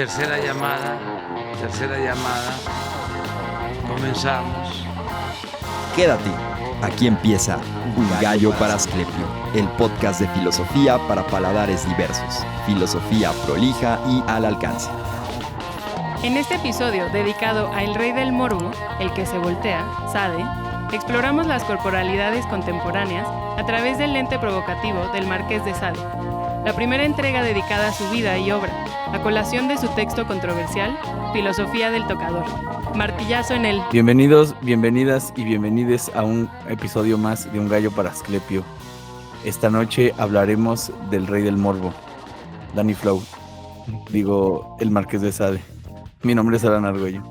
Tercera llamada. Comenzamos. Quédate, aquí empieza Un Gallo para Asclepio, el podcast de filosofía para paladares diversos, filosofía prolija y al alcance. En este episodio dedicado a El Rey del Morbo, el que se voltea, Sade, exploramos las corporalidades contemporáneas a través del lente provocativo del Marqués de Sade, la primera entrega dedicada a su vida y obra, a colación de su texto controversial, Filosofía del Tocador. Martillazo en el... Bienvenidos, bienvenidas y bienvenides a un episodio más de Un Gallo para Asclepio. Esta noche hablaremos del Rey del Morbo, Danny Flow, el Marqués de Sade. Mi nombre es Alan Argüello.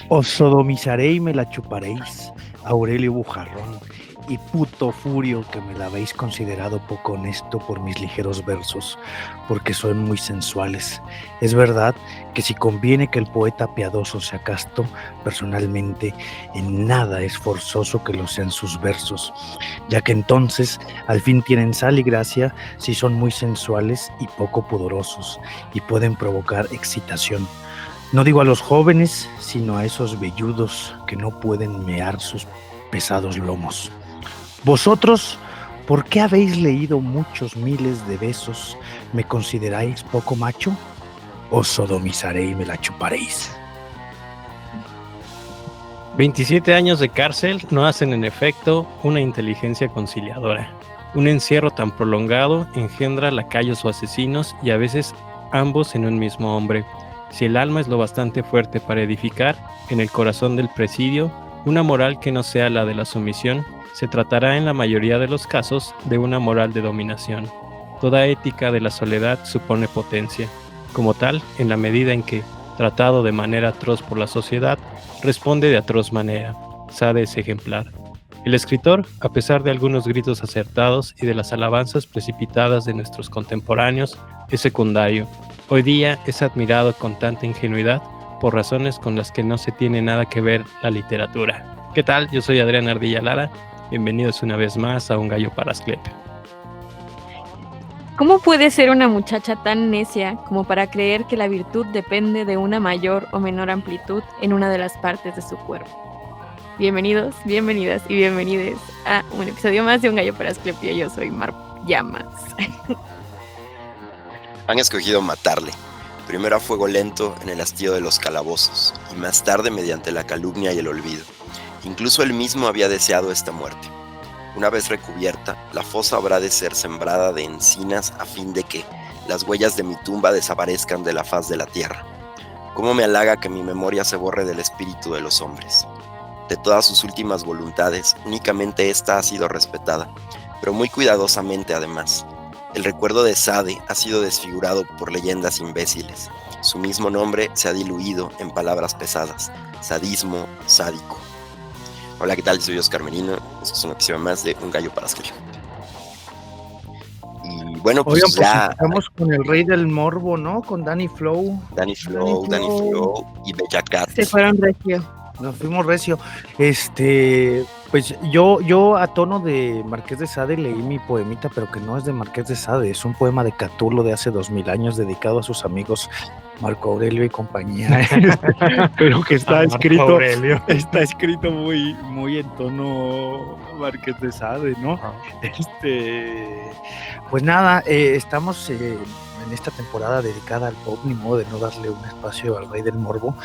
Os sodomizaré y me la chuparéis, Aurelio Bujarrón, y puto furio que me la habéis considerado poco honesto por mis ligeros versos, porque son muy sensuales. Es verdad que si conviene que el poeta piadoso sea casto, personalmente en nada es forzoso que lo sean sus versos, ya que entonces al fin tienen sal y gracia si son muy sensuales y poco pudorosos, y pueden provocar excitación. No digo a los jóvenes, sino a esos velludos que no pueden mear sus pesados lomos. Vosotros, ¿por qué habéis leído muchos miles de besos? ¿Me consideráis poco macho? Os sodomizaré y me la chuparéis. 27 años de cárcel no hacen en efecto una inteligencia conciliadora. Un encierro tan prolongado engendra lacayos o asesinos y a veces ambos en un mismo hombre. Si el alma es lo bastante fuerte para edificar, en el corazón del presidio, una moral que no sea la de la sumisión, se tratará en la mayoría de los casos de una moral de dominación. Toda ética de la soledad supone potencia. Como tal, en la medida en que, tratado de manera atroz por la sociedad, responde de atroz manera. Sade es ejemplar. El escritor, a pesar de algunos gritos acertados y de las alabanzas precipitadas de nuestros contemporáneos, es secundario. Hoy día es admirado con tanta ingenuidad por razones con las que no se tiene nada que ver la literatura. ¿Qué tal? Yo soy Adrián Ardilla Lara. Bienvenidos una vez más a Un Gallo para Asclepio. ¿Cómo puede ser una muchacha tan necia como para creer que la virtud depende de una mayor o menor amplitud en una de las partes de su cuerpo? Bienvenidos, bienvenidas y bienvenides a un episodio más de Un Gallo para Asclepio. Yo soy Mar Llamas. Han escogido matarle, primero a fuego lento en el hastío de los calabozos y más tarde mediante la calumnia y el olvido. Incluso él mismo había deseado esta muerte. Una vez recubierta, la fosa habrá de ser sembrada de encinas a fin de que las huellas de mi tumba desaparezcan de la faz de la tierra. Cómo me halaga que mi memoria se borre del espíritu de los hombres. De todas sus últimas voluntades, únicamente esta ha sido respetada, pero muy cuidadosamente además. El recuerdo de Sade ha sido desfigurado por leyendas imbéciles. Su mismo nombre se ha diluido en palabras pesadas. Sadismo sádico. Hola, ¿qué tal? Soy Oscar Merino. Esto es una episodio más de Un Gallo para Asclepio. Y bueno, pues Oigan, ya... estamos con el Rey del Morbo, ¿no? Con Danny Flow. Danny Flow y Bella Cat. Se fueron regio. Nos fuimos recio. Pues yo a tono de Marqués de Sade leí mi poemita, pero que no es de Marqués de Sade, es un poema de Catulo de hace 2000 años dedicado a sus amigos Marco Aurelio y compañía. Pero que está escrito muy, muy en tono Marqués de Sade, ¿no? Pues nada, estamos en esta temporada dedicada al pop, ni modo de no darle un espacio al Rey del Morbo,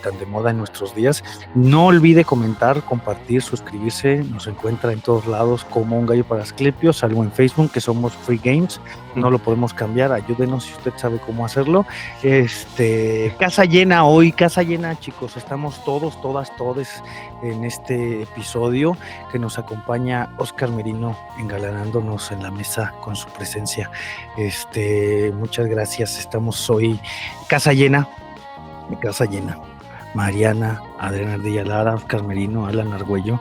tan de moda en nuestros días. No olvide comentar, compartir, suscribirse. Nos encuentra en todos lados como Un Gallo para Asclepio, salvo en Facebook, que somos Free Games. No lo podemos cambiar, ayúdenos si usted sabe cómo hacerlo. Casa llena hoy, casa llena, chicos. Estamos todos, todas, todes en este episodio que nos acompaña Oscar Merino engalanándonos en la mesa con su presencia. Muchas gracias. Estamos hoy casa llena, mi casa llena. Mariana, Adrián Ardilla Lara, Oscar Merino, Alan Argüello.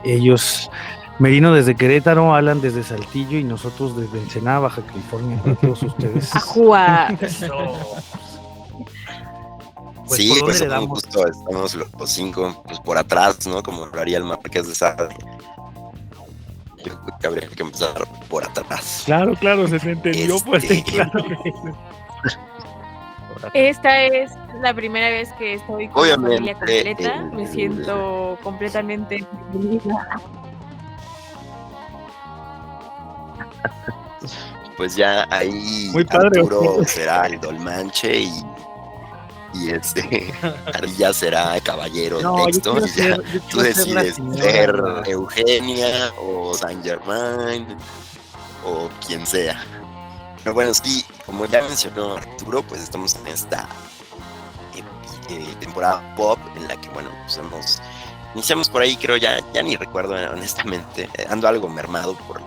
Ellos, Merino desde Querétaro, Alan desde Saltillo y nosotros desde Ensenada, Baja California. Para todos ustedes. ¡Ajúa! Pues, sí, pues le un gusto, estamos los cinco pues por atrás, ¿no? Como hablaría el Marqués de Sade. Yo creo que habría que empezar por atrás. Claro, se entendió, pues claro. Esta es la primera vez que estoy con la familia Obviamente, completa. Me siento completamente bienvenida. Pues ya ahí Muy padre, Arturo ¿o qué? será el Dolmanche y Ardilla será caballero de No, yo texto. quiero Y ya ser, yo tú quiero ser la decides señora. ser Eugenia o Saint Germain o quien sea. Pero bueno, sí, como ya mencionó Arturo, pues estamos en esta temporada pop en la que, bueno, pues iniciamos por ahí, creo, ya ni recuerdo honestamente, ando algo mermado por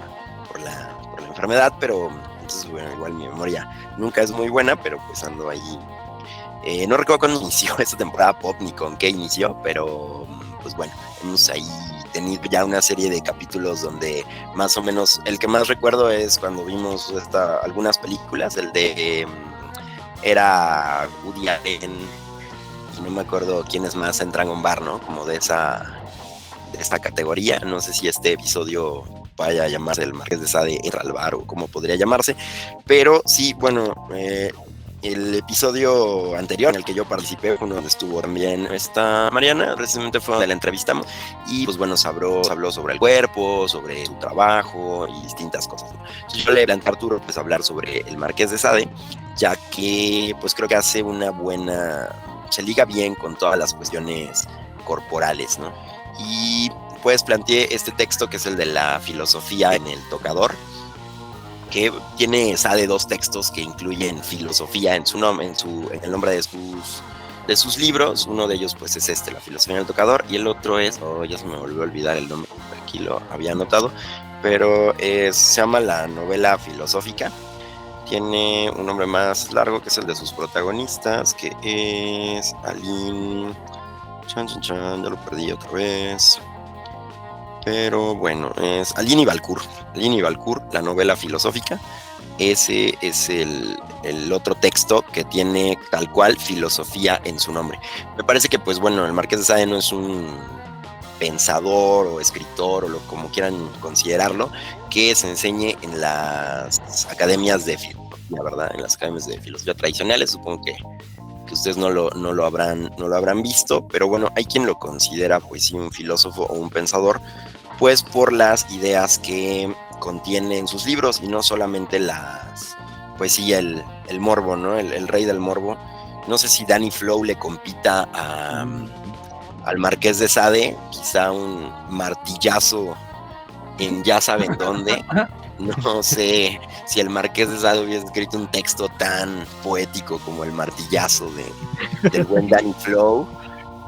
la enfermedad, pero entonces, bueno, igual mi memoria nunca es muy buena, pero pues ando ahí. No recuerdo cuándo inició esta temporada pop ni con qué inició, pero pues bueno, hemos ahí tenido ya una serie de capítulos donde más o menos, el que más recuerdo es cuando vimos algunas películas, el de era Woody Allen y no me acuerdo quiénes más entran a un bar, ¿no? Como de esta categoría. No sé si este episodio vaya a llamarse El Marqués de Sade entra al bar o cómo podría llamarse, pero sí, bueno, el episodio anterior en el que yo participé fue uno donde estuvo también esta Mariana, precisamente fue donde la entrevistamos y pues bueno, se habló sobre el cuerpo, sobre su trabajo y distintas cosas, ¿no? Entonces yo le planteé a Arturo pues hablar sobre el Marqués de Sade, ya que pues creo que hace se liga bien con todas las cuestiones corporales, ¿no? Y pues planteé este texto que es el de la filosofía en el tocador, que tiene Sade dos textos que incluyen filosofía en el nombre de sus libros. Uno de ellos pues es la filosofía en el tocador, y el otro es, ya se me volvió a olvidar el nombre, aquí lo había anotado, pero se llama La novela filosófica. Tiene un nombre más largo que es el de sus protagonistas, que es Aline, ya lo perdí otra vez. Pero bueno, es Aline y Valcour, la novela filosófica. Ese es el otro texto que tiene tal cual filosofía en su nombre. Me parece que, pues bueno, el Marqués de Sade no es un pensador o escritor o como quieran considerarlo, que se enseñe en las academias de filosofía, ¿verdad? En las academias de filosofía tradicionales, supongo que ustedes no lo habrán visto, pero bueno, hay quien lo considera pues sí un filósofo o un pensador, pues por las ideas que contiene en sus libros, y no solamente pues sí, el morbo, ¿no? El rey del morbo. No sé si Danny Flow le compita al Marqués de Sade, quizá un martillazo en ya saben dónde. No sé si el Marqués de Sade hubiese escrito un texto tan poético como el martillazo del buen Danny Flow,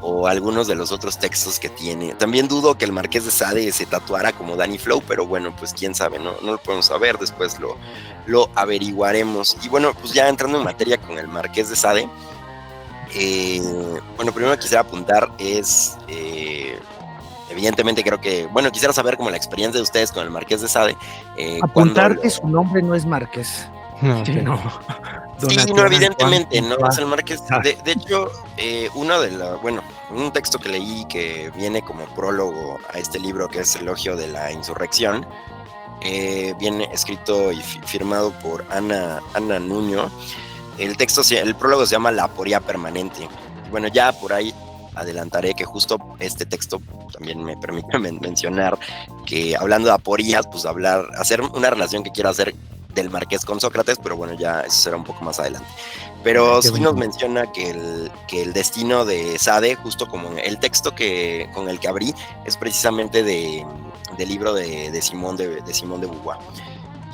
o algunos de los otros textos que tiene. También dudo que el Marqués de Sade se tatuara como Danny Flow, pero bueno, pues quién sabe, no lo podemos saber, después lo averiguaremos. Y bueno, pues ya entrando en materia con el Marqués de Sade, bueno, primero quisiera apuntar evidentemente creo que, bueno, quisiera saber como la experiencia de ustedes con el Marqués de Sade. Apuntar que su nombre no es Márquez. No, Sí, que no. Sí, Donatiana no, evidentemente, Juan, no es el Marqués. De hecho, un texto que leí que viene como prólogo a este libro, que es Elogio de la Insurrección, viene escrito y firmado por Ana Nuño. El prólogo se llama La aporía permanente. Y bueno, ya por ahí adelantaré que justo este texto también me permite mencionar que, hablando de aporías, pues hacer una relación que quiero hacer del Marqués con Sócrates, pero bueno, ya eso será un poco más adelante. Pero sí nos menciona que el destino de Sade, justo como el texto con el que abrí, es precisamente del libro de Simón de Beauvoir.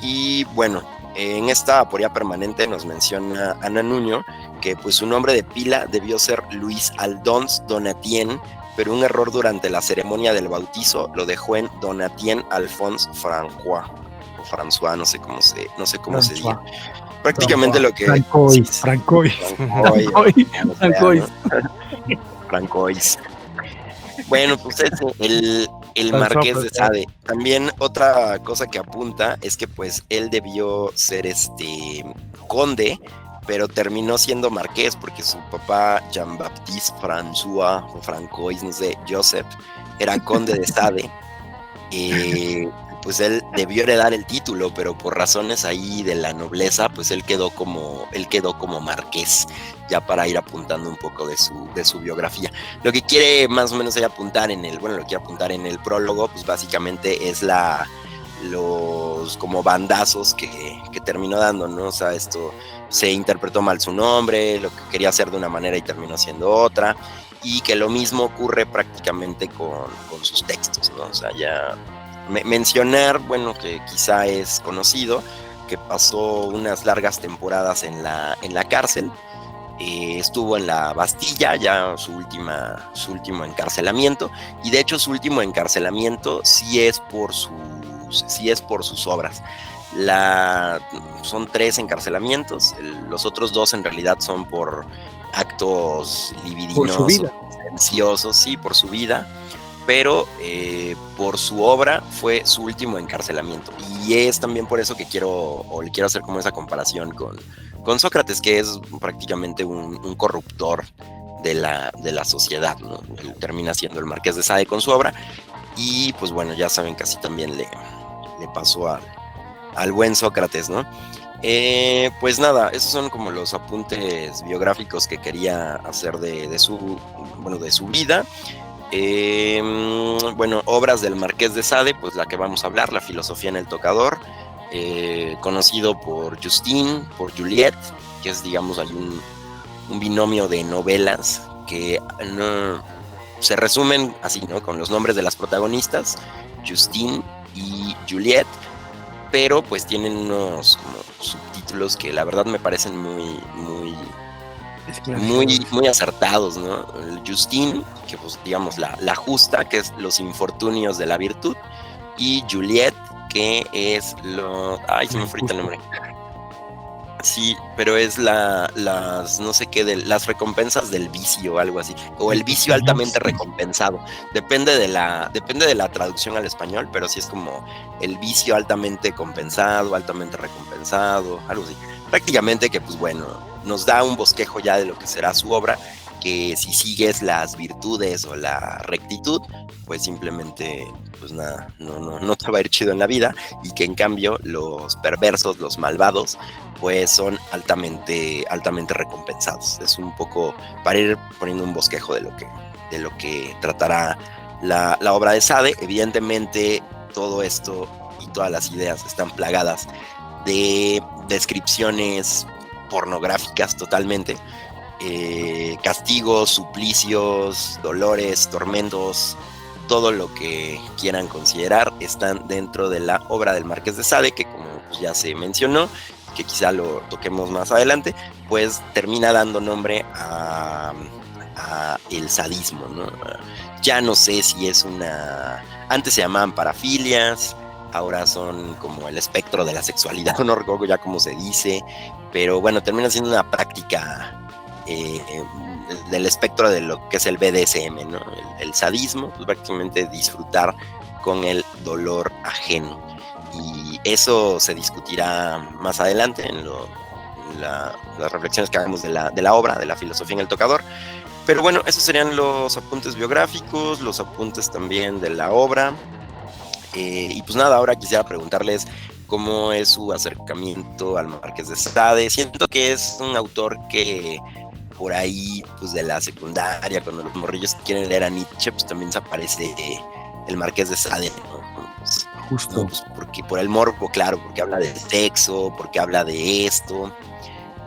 Y bueno, en esta aporía permanente nos menciona Ana Nuño que pues su nombre de pila debió ser Luis Aldons Donatien, pero un error durante la ceremonia del bautizo lo dejó en Donatien Alphonse François, no sé cómo se diga. Prácticamente lo que... Francois. Bueno, pues es el Marqués de Sade. También otra cosa que apunta es que pues él debió ser conde, pero terminó siendo marqués porque su papá Jean-Baptiste François o Francois, no sé, Joseph, era conde de Sade. pues él debió heredar el título, pero por razones ahí de la nobleza, pues él quedó como marqués, ya para ir apuntando un poco de su biografía. Lo que quiere más o menos apuntar en el prólogo, pues básicamente es los como bandazos que terminó dando, ¿no? O sea, esto se interpretó mal su nombre, lo que quería hacer de una manera y terminó siendo otra, y que lo mismo ocurre prácticamente con sus textos, ¿no? O sea, ya mencionar, bueno, que quizá es conocido, que pasó unas largas temporadas en la cárcel, estuvo en la Bastilla, ya su último encarcelamiento, y de hecho su último encarcelamiento sí es por sus obras. Son 3 encarcelamientos, los otros 2 en realidad son por actos libidinosos, silenciosos, sí, por su vida, pero por su obra fue su último encarcelamiento. Y es también por eso que le quiero hacer como esa comparación con Sócrates, que es prácticamente un corruptor de la sociedad, ¿no? Él termina siendo el Marqués de Sade con su obra, y pues bueno, ya saben que así también le pasó al buen Sócrates, ¿no? Pues nada, esos son como los apuntes biográficos que quería hacer de su vida. Bueno, obras del Marqués de Sade, pues la que vamos a hablar, La filosofía en el tocador, conocido por Justine, por Juliette, que es, digamos, hay un binomio de novelas que se resumen así, ¿no? Con los nombres de las protagonistas, Justine y Juliette, pero pues tienen unos como subtítulos que la verdad me parecen muy acertados, ¿no? El Justine, que pues digamos la justa, que es los infortunios de la virtud, y Juliette, que es se me fue el nombre. Sí, pero es las no sé qué, las recompensas del vicio o algo así, o el vicio altamente recompensado. Depende de la traducción al español, pero sí es como el vicio altamente compensado, altamente recompensado, algo así. Prácticamente que pues bueno, nos da un bosquejo ya de lo que será su obra, que si sigues las virtudes o la rectitud, pues simplemente pues nada, no te va a ir chido en la vida, y que en cambio los perversos, los malvados, pues son altamente recompensados. Es un poco para ir poniendo un bosquejo de lo que tratará la obra de Sade. Evidentemente todo esto y todas las ideas están plagadas de descripciones pornográficas totalmente, castigos, suplicios, dolores, tormentos, todo lo que quieran considerar están dentro de la obra del Marqués de Sade, que como pues ya se mencionó, que quizá lo toquemos más adelante, pues termina dando nombre a el sadismo, ¿no? Ya no sé si es antes se llamaban parafilias, ahora son como el espectro de la sexualidad, no recuerdo ya cómo se dice, pero bueno, termina siendo una práctica del espectro de lo que es el BDSM, ¿no? El sadismo, pues prácticamente disfrutar con el dolor ajeno. Y eso se discutirá más adelante en las reflexiones que hagamos de la obra, de La filosofía en el tocador. Pero bueno, esos serían los apuntes biográficos, los apuntes también de la obra. Y pues nada, ahora quisiera preguntarles cómo es su acercamiento al Marqués de Sade. Siento que es un autor que por ahí, pues de la secundaria, cuando los morrillos quieren leer a Nietzsche, pues también se aparece el Marqués de Sade, ¿no? Pues, justo. No, pues porque por el morbo, claro, porque habla de sexo, porque habla de esto.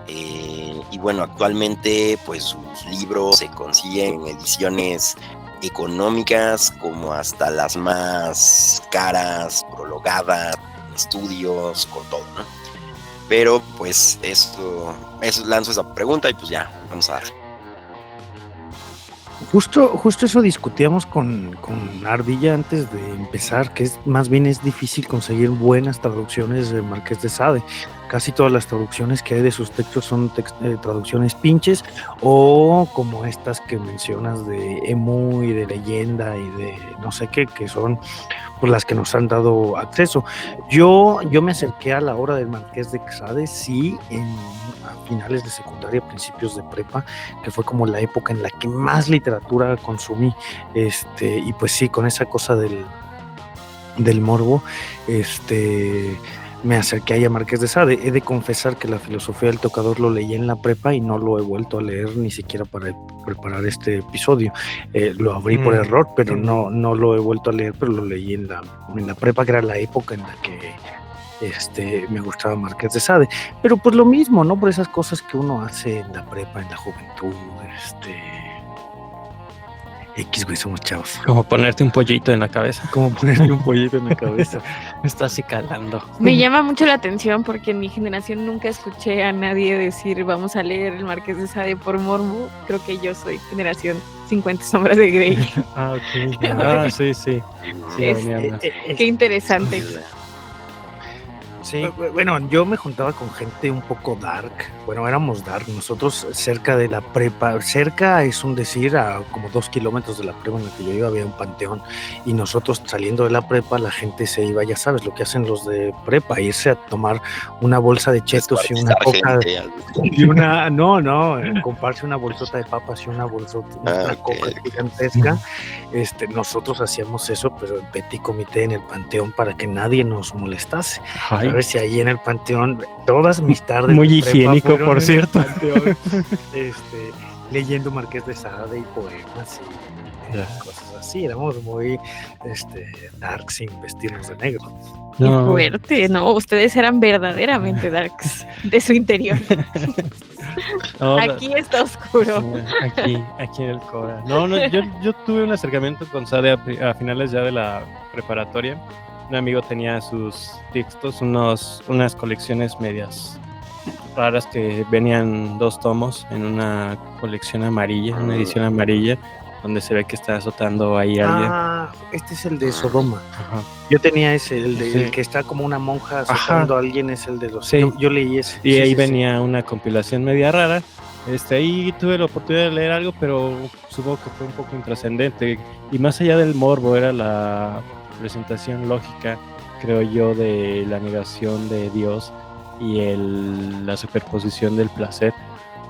Y bueno, actualmente pues sus libros se consiguen en ediciones económicas, como hasta las más caras, prologadas, estudios, con todo, ¿no? Pero pues eso lanzo esa pregunta y pues ya, vamos a dar. Justo eso discutíamos con Ardilla antes de empezar, que más bien es difícil conseguir buenas traducciones del Marqués de Sade. Casi todas las traducciones que hay de sus textos son traducciones pinches, o como estas que mencionas de Emu y de Leyenda y de no sé qué, que son pues las que nos han dado acceso. Yo me acerqué a la obra del Marqués de Sade, sí, a finales de secundaria, principios de prepa, que fue como la época en la que más literatura consumí, y pues sí, con esa cosa del morbo, me acerqué ahí a Márquez de Sade. He de confesar que la filosofía del tocador lo leí en la prepa y no lo he vuelto a leer ni siquiera para preparar este episodio. Lo abrí por error, pero no lo he vuelto a leer, pero lo leí en la prepa, que era la época en la que me gustaba Márquez de Sade. Pero pues lo mismo, ¿no? Por esas cosas que uno hace en la prepa, en la juventud, güey, somos chavos. Como ponerte un pollito en la cabeza. Como ponerte un pollito en la cabeza. Me está así calando. Me llama mucho la atención porque en mi generación nunca escuché a nadie decir vamos a leer el Marqués de Sade por morbo. Creo que yo soy generación 50 sombras de Grey. Ok. Sí. Sí, Qué interesante. Sí, bueno, yo me juntaba con gente un poco dark. Bueno, éramos dark. Nosotros cerca de la prepa, cerca es un decir, a como 2 kilómetros de la prepa en la que yo iba había un panteón. Y nosotros saliendo de la prepa, la gente se iba, ya sabes, lo que hacen los de prepa, irse a tomar una bolsa de chetos y una coca. Y comprarse una bolsota de papas y una bolsota, una coca gigantesca. Nosotros hacíamos eso, pero en petit comité en el panteón para que nadie nos molestase. A ver si ahí en el panteón, todas mis tardes muy higiénico, por cierto, panteón, leyendo Marqués de Sade y poemas y cosas así. Éramos muy dark sin vestirnos de negro. Qué fuerte, ¿no? Ustedes eran verdaderamente darks de su interior. Aquí está oscuro. Aquí en el Cora. Yo tuve un acercamiento con Sade a finales ya de la preparatoria. Un amigo tenía sus textos, unas colecciones medias raras que venían 2 tomos en una colección amarilla, una edición amarilla, donde se ve que está azotando ahí a alguien. Este es el de Sodoma. Ajá. Yo tenía ese, el que está como una monja azotando a alguien, es el de los... Sí. Yo leí ese. Y ahí venía una compilación media rara. Ahí tuve la oportunidad de leer algo, pero supongo que fue un poco intrascendente. Y más allá del morbo, era la presentación lógica, creo yo, de la negación de Dios y la superposición del placer.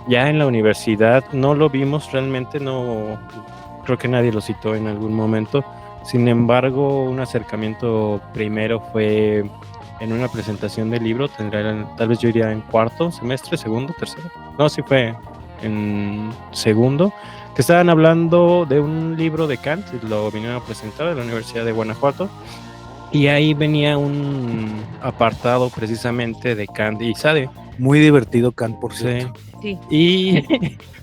Ya en la universidad no lo vimos realmente, no creo que nadie lo citó en algún momento. Sin embargo, un acercamiento primero fue en una presentación del libro, tal vez yo iría en 4º semestre, 2º, 3º. No, sí fue en 2º, que estaban hablando de un libro de Kant, lo vinieron a presentar de la Universidad de Guanajuato, y ahí venía un apartado precisamente de Kant y Sade. Muy divertido Kant, por cierto. Sí. Y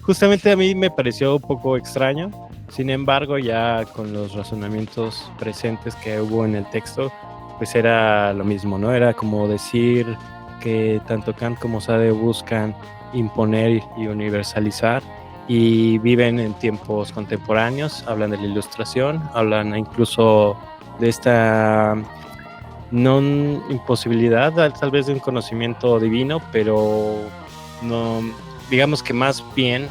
justamente a mí me pareció un poco extraño. Sin embargo, ya con los razonamientos presentes que hubo en el texto, pues era lo mismo, ¿no? Era como decir que tanto Kant como Sade buscan imponer y universalizar, y viven en tiempos contemporáneos, hablan de la Ilustración, hablan incluso de esta imposibilidad tal vez de un conocimiento divino, pero no, digamos que más bien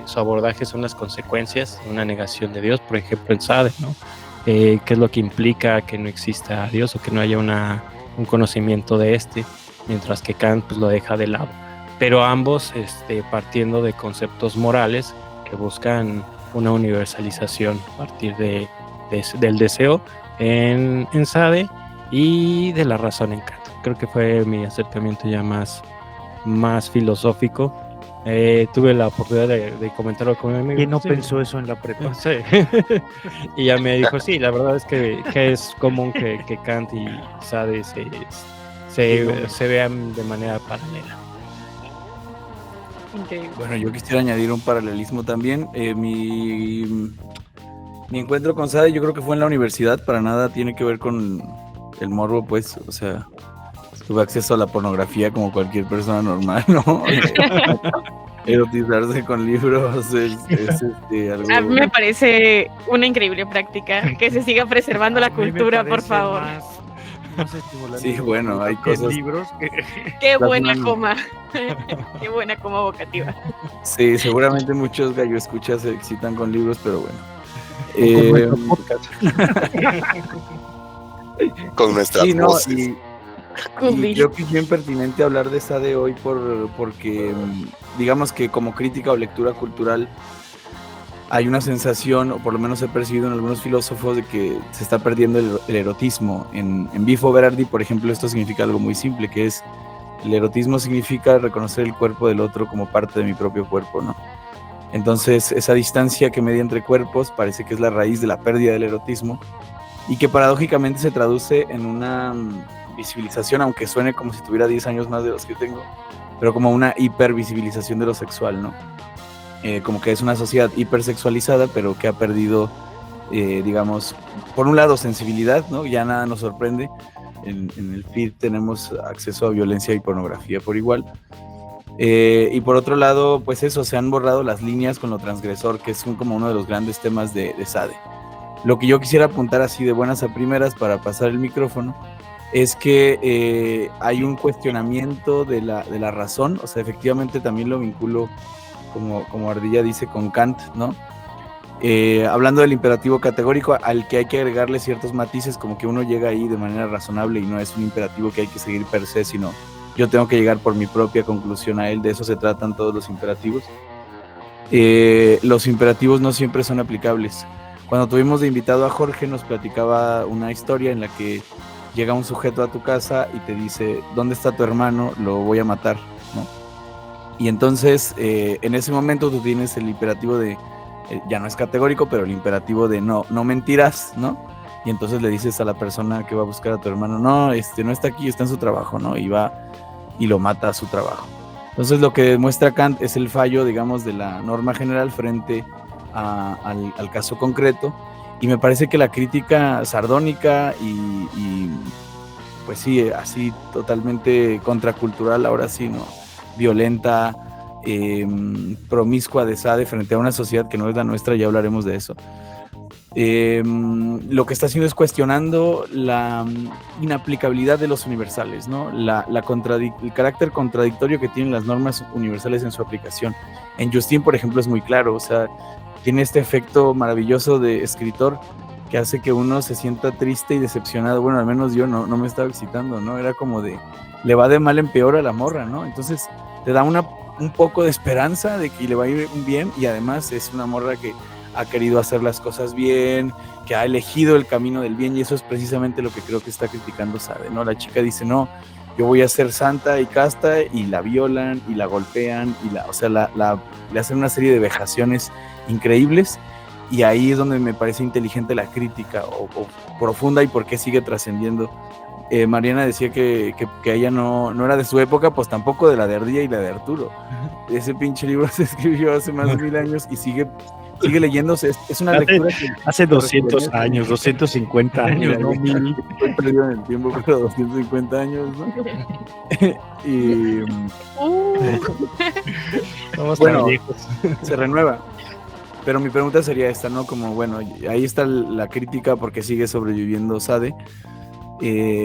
su abordaje son las consecuencias de una negación de Dios, por ejemplo en Sade, ¿no? ¿Qué es lo que implica que no exista Dios o que no haya un conocimiento de mientras que Kant pues lo deja de lado, pero ambos partiendo de conceptos morales que buscan una universalización a partir del deseo en Sade y de la razón en Kant. Creo que fue mi acercamiento ya más filosófico. Tuve la oportunidad de comentarlo con mi amigo. ¿Quién no pensó eso en la prepa? Sí. Y ya me dijo, sí, la verdad es que es común que Kant y Sade se vean de manera paralela. Increíble. Bueno, yo quisiera añadir un paralelismo también. Mi encuentro con Sade yo creo que fue en la universidad, para nada tiene que ver con el morbo, pues, o sea, tuve acceso a la pornografía como cualquier persona normal, ¿no? Erotizarse con libros es algo... A mí me parece una increíble práctica, que se siga preservando la cultura, por favor. Más estimulante. Sí, bueno, hay cosas... libros que... Qué buena coma. Qué buena coma vocativa. Sí, seguramente muchos gallo escuchas se excitan con libros, pero bueno. Con nuestras sí, no, voces. y creo que es bien pertinente hablar de Sade hoy porque digamos que como crítica o lectura cultural hay una sensación, o por lo menos he percibido en algunos filósofos, de que se está perdiendo el erotismo. En Bifo Berardi, por ejemplo, esto significa algo muy simple, que es, el erotismo significa reconocer el cuerpo del otro como parte de mi propio cuerpo, ¿no? Entonces, esa distancia que media entre cuerpos parece que es la raíz de la pérdida del erotismo, y que paradójicamente se traduce en una visibilización, aunque suene como si tuviera 10 años más de los que tengo, pero como una hipervisibilización de lo sexual, ¿no? Como que es una sociedad hipersexualizada, pero que ha perdido, digamos, por un lado sensibilidad, ¿no? Ya nada nos sorprende. En el feed tenemos acceso a violencia y pornografía por igual. Y por otro lado, pues eso, se han borrado las líneas con lo transgresor, que es como uno de los grandes temas de Sade. Lo que yo quisiera apuntar así de buenas a primeras para pasar el micrófono es que hay un cuestionamiento de la razón. O sea, efectivamente también lo vinculo, como Ardilla dice, con Kant, ¿no? Hablando del imperativo categórico, al que hay que agregarle ciertos matices, como que uno llega ahí de manera razonable y no es un imperativo que hay que seguir per se, sino yo tengo que llegar por mi propia conclusión a él. De eso se tratan todos los imperativos. Los imperativos no siempre son aplicables. Cuando tuvimos de invitado a Jorge, nos platicaba una historia en la que llega un sujeto a tu casa y te dice, ¿dónde está tu hermano? Lo voy a matar, ¿no? Y entonces, en ese momento tú tienes el imperativo de, ya no es categórico, pero el imperativo de no mentirás, ¿no? Y entonces le dices a la persona que va a buscar a tu hermano, no está aquí, está en su trabajo, ¿no? Y va y lo mata a su trabajo. Entonces lo que demuestra Kant es el fallo, digamos, de la norma general frente al caso concreto, y me parece que la crítica sardónica y pues sí, así totalmente contracultural, ahora sí, ¿no? Violenta, promiscua de Sade frente a una sociedad que no es la nuestra, ya hablaremos de eso. Lo que está haciendo es cuestionando la inaplicabilidad de los universales, ¿no? El carácter contradictorio que tienen las normas universales en su aplicación. En Justin, por ejemplo, es muy claro, o sea, tiene este efecto maravilloso de escritor que hace que uno se sienta triste y decepcionado. Bueno, al menos yo no me estaba excitando, ¿no? Era como de, le va de mal en peor a la morra, ¿no? Entonces te da un poco de esperanza de que le va a ir bien, y además es una morra que ha querido hacer las cosas bien, que ha elegido el camino del bien, y eso es precisamente lo que creo que está criticando Sade, ¿no? La chica dice, no, yo voy a ser santa y casta, y la violan y la golpean y le hacen una serie de vejaciones increíbles, y ahí es donde me parece inteligente la crítica o profunda, y por qué sigue trascendiendo. Mariana decía que ella no era de su época, pues tampoco de la de Ardilla y la de Arturo. Ese pinche libro se escribió hace más de 1000 años y sigue leyéndose. Es una lectura que hace 200 años, 250 años, ¿no? Estoy perdido en el tiempo, pero 250 años, ¿no? Y Vamos bueno, tan viejos. se renueva. Pero mi pregunta sería esta, ¿no? Como, bueno, ahí está la crítica porque sigue sobreviviendo Sade,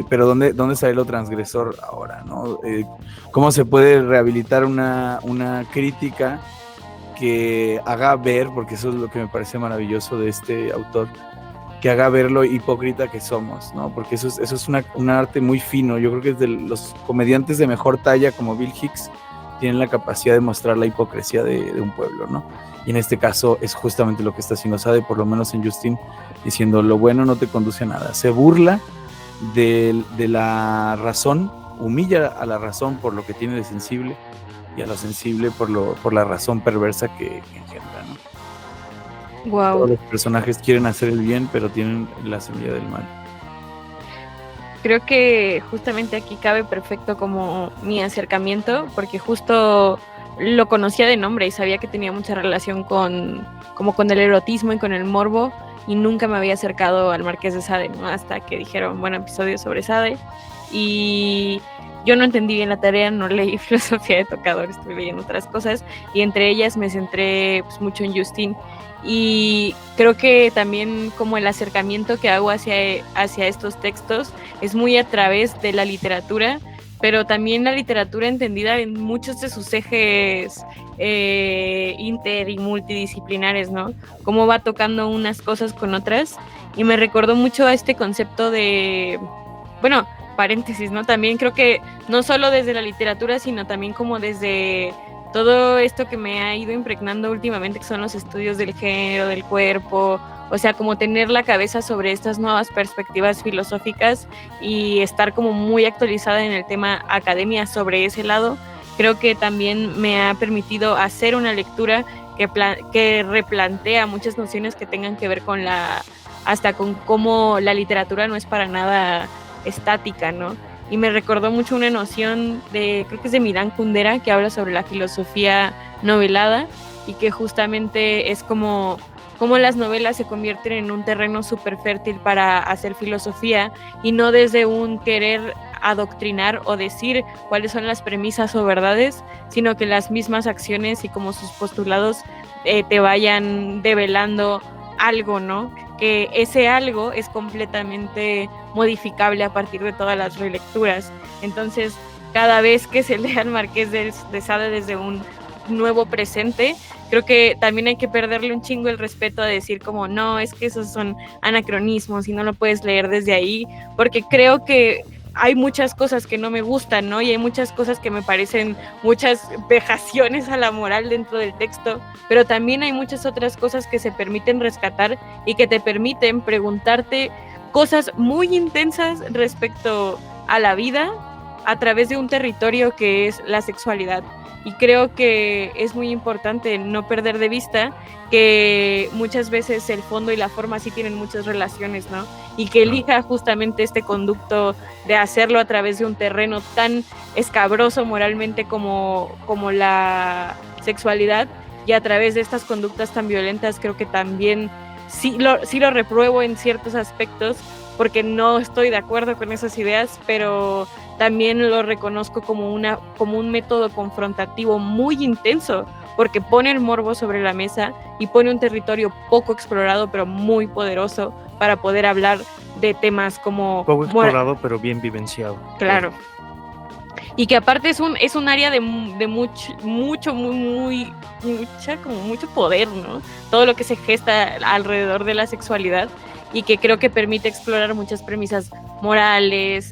pero ¿dónde sale lo transgresor ahora, ¿no? ¿Cómo se puede rehabilitar una crítica que haga ver, porque eso es lo que me parece maravilloso de este autor, que haga ver lo hipócrita que somos, ¿no? Porque eso es un arte muy fino. Yo creo que es de los comediantes de mejor talla, como Bill Hicks, tienen la capacidad de mostrar la hipocresía de un pueblo, ¿no? Y en este caso es justamente lo que está haciendo Sade, por lo menos en Justin, diciendo, lo bueno no te conduce a nada. Se burla de la razón, humilla a la razón por lo que tiene de sensible, y a lo sensible por la razón perversa que engendra, ¿no? Wow. Todos los personajes quieren hacer el bien, pero tienen la semilla del mal. Creo que justamente aquí cabe perfecto como mi acercamiento, porque justo lo conocía de nombre y sabía que tenía mucha relación con el erotismo y con el morbo, y nunca me había acercado al Marqués de Sade, ¿no? Hasta que dijeron, bueno, episodio sobre Sade, y yo no entendí bien la tarea, no leí filosofía de tocador, estuve leyendo otras cosas, y entre ellas me centré pues, mucho en Justin, y creo que también como el acercamiento que hago hacia estos textos es muy a través de la literatura, pero también la literatura entendida en muchos de sus ejes inter y multidisciplinares, ¿no? Cómo va tocando unas cosas con otras, y me recordó mucho a este concepto de, bueno, paréntesis, ¿no? También creo que no solo desde la literatura, sino también como desde todo esto que me ha ido impregnando últimamente, que son los estudios del género, del cuerpo, o sea, como tener la cabeza sobre estas nuevas perspectivas filosóficas y estar como muy actualizada en el tema academia sobre ese lado, creo que también me ha permitido hacer una lectura que replantea muchas nociones que tengan que ver con hasta con cómo la literatura no es para nada estática, ¿no? Y me recordó mucho una noción creo que es de Milan Kundera, que habla sobre la filosofía novelada y que justamente es como las novelas se convierten en un terreno súper fértil para hacer filosofía y no desde un querer adoctrinar o decir cuáles son las premisas o verdades, sino que las mismas acciones y como sus postulados te vayan develando algo, ¿no? Que ese algo es completamente modificable a partir de todas las relecturas. Entonces, cada vez que se lea el Marqués de Sade desde un nuevo presente, creo que también hay que perderle un chingo el respeto a decir como, no, es que esos son anacronismos y no lo puedes leer desde ahí, porque creo que hay muchas cosas que no me gustan, ¿no? Y hay muchas cosas que me parecen muchas vejaciones a la moral dentro del texto, pero también hay muchas otras cosas que se permiten rescatar y que te permiten preguntarte cosas muy intensas respecto a la vida a través de un territorio que es la sexualidad. Y creo que es muy importante no perder de vista que muchas veces el fondo y la forma sí tienen muchas relaciones, ¿no? Y que elija justamente este conducto de hacerlo a través de un terreno tan escabroso moralmente como la sexualidad, y a través de estas conductas tan violentas creo que también sí lo repruebo en ciertos aspectos porque no estoy de acuerdo con esas ideas, pero también lo reconozco como un método confrontativo muy intenso, porque pone el morbo sobre la mesa y pone un territorio poco explorado pero muy poderoso para poder hablar de temas como poco explorado pero bien vivenciado. Claro. Y que aparte es un área de mucho poder, ¿no? Todo lo que se gesta alrededor de la sexualidad y que creo que permite explorar muchas premisas morales,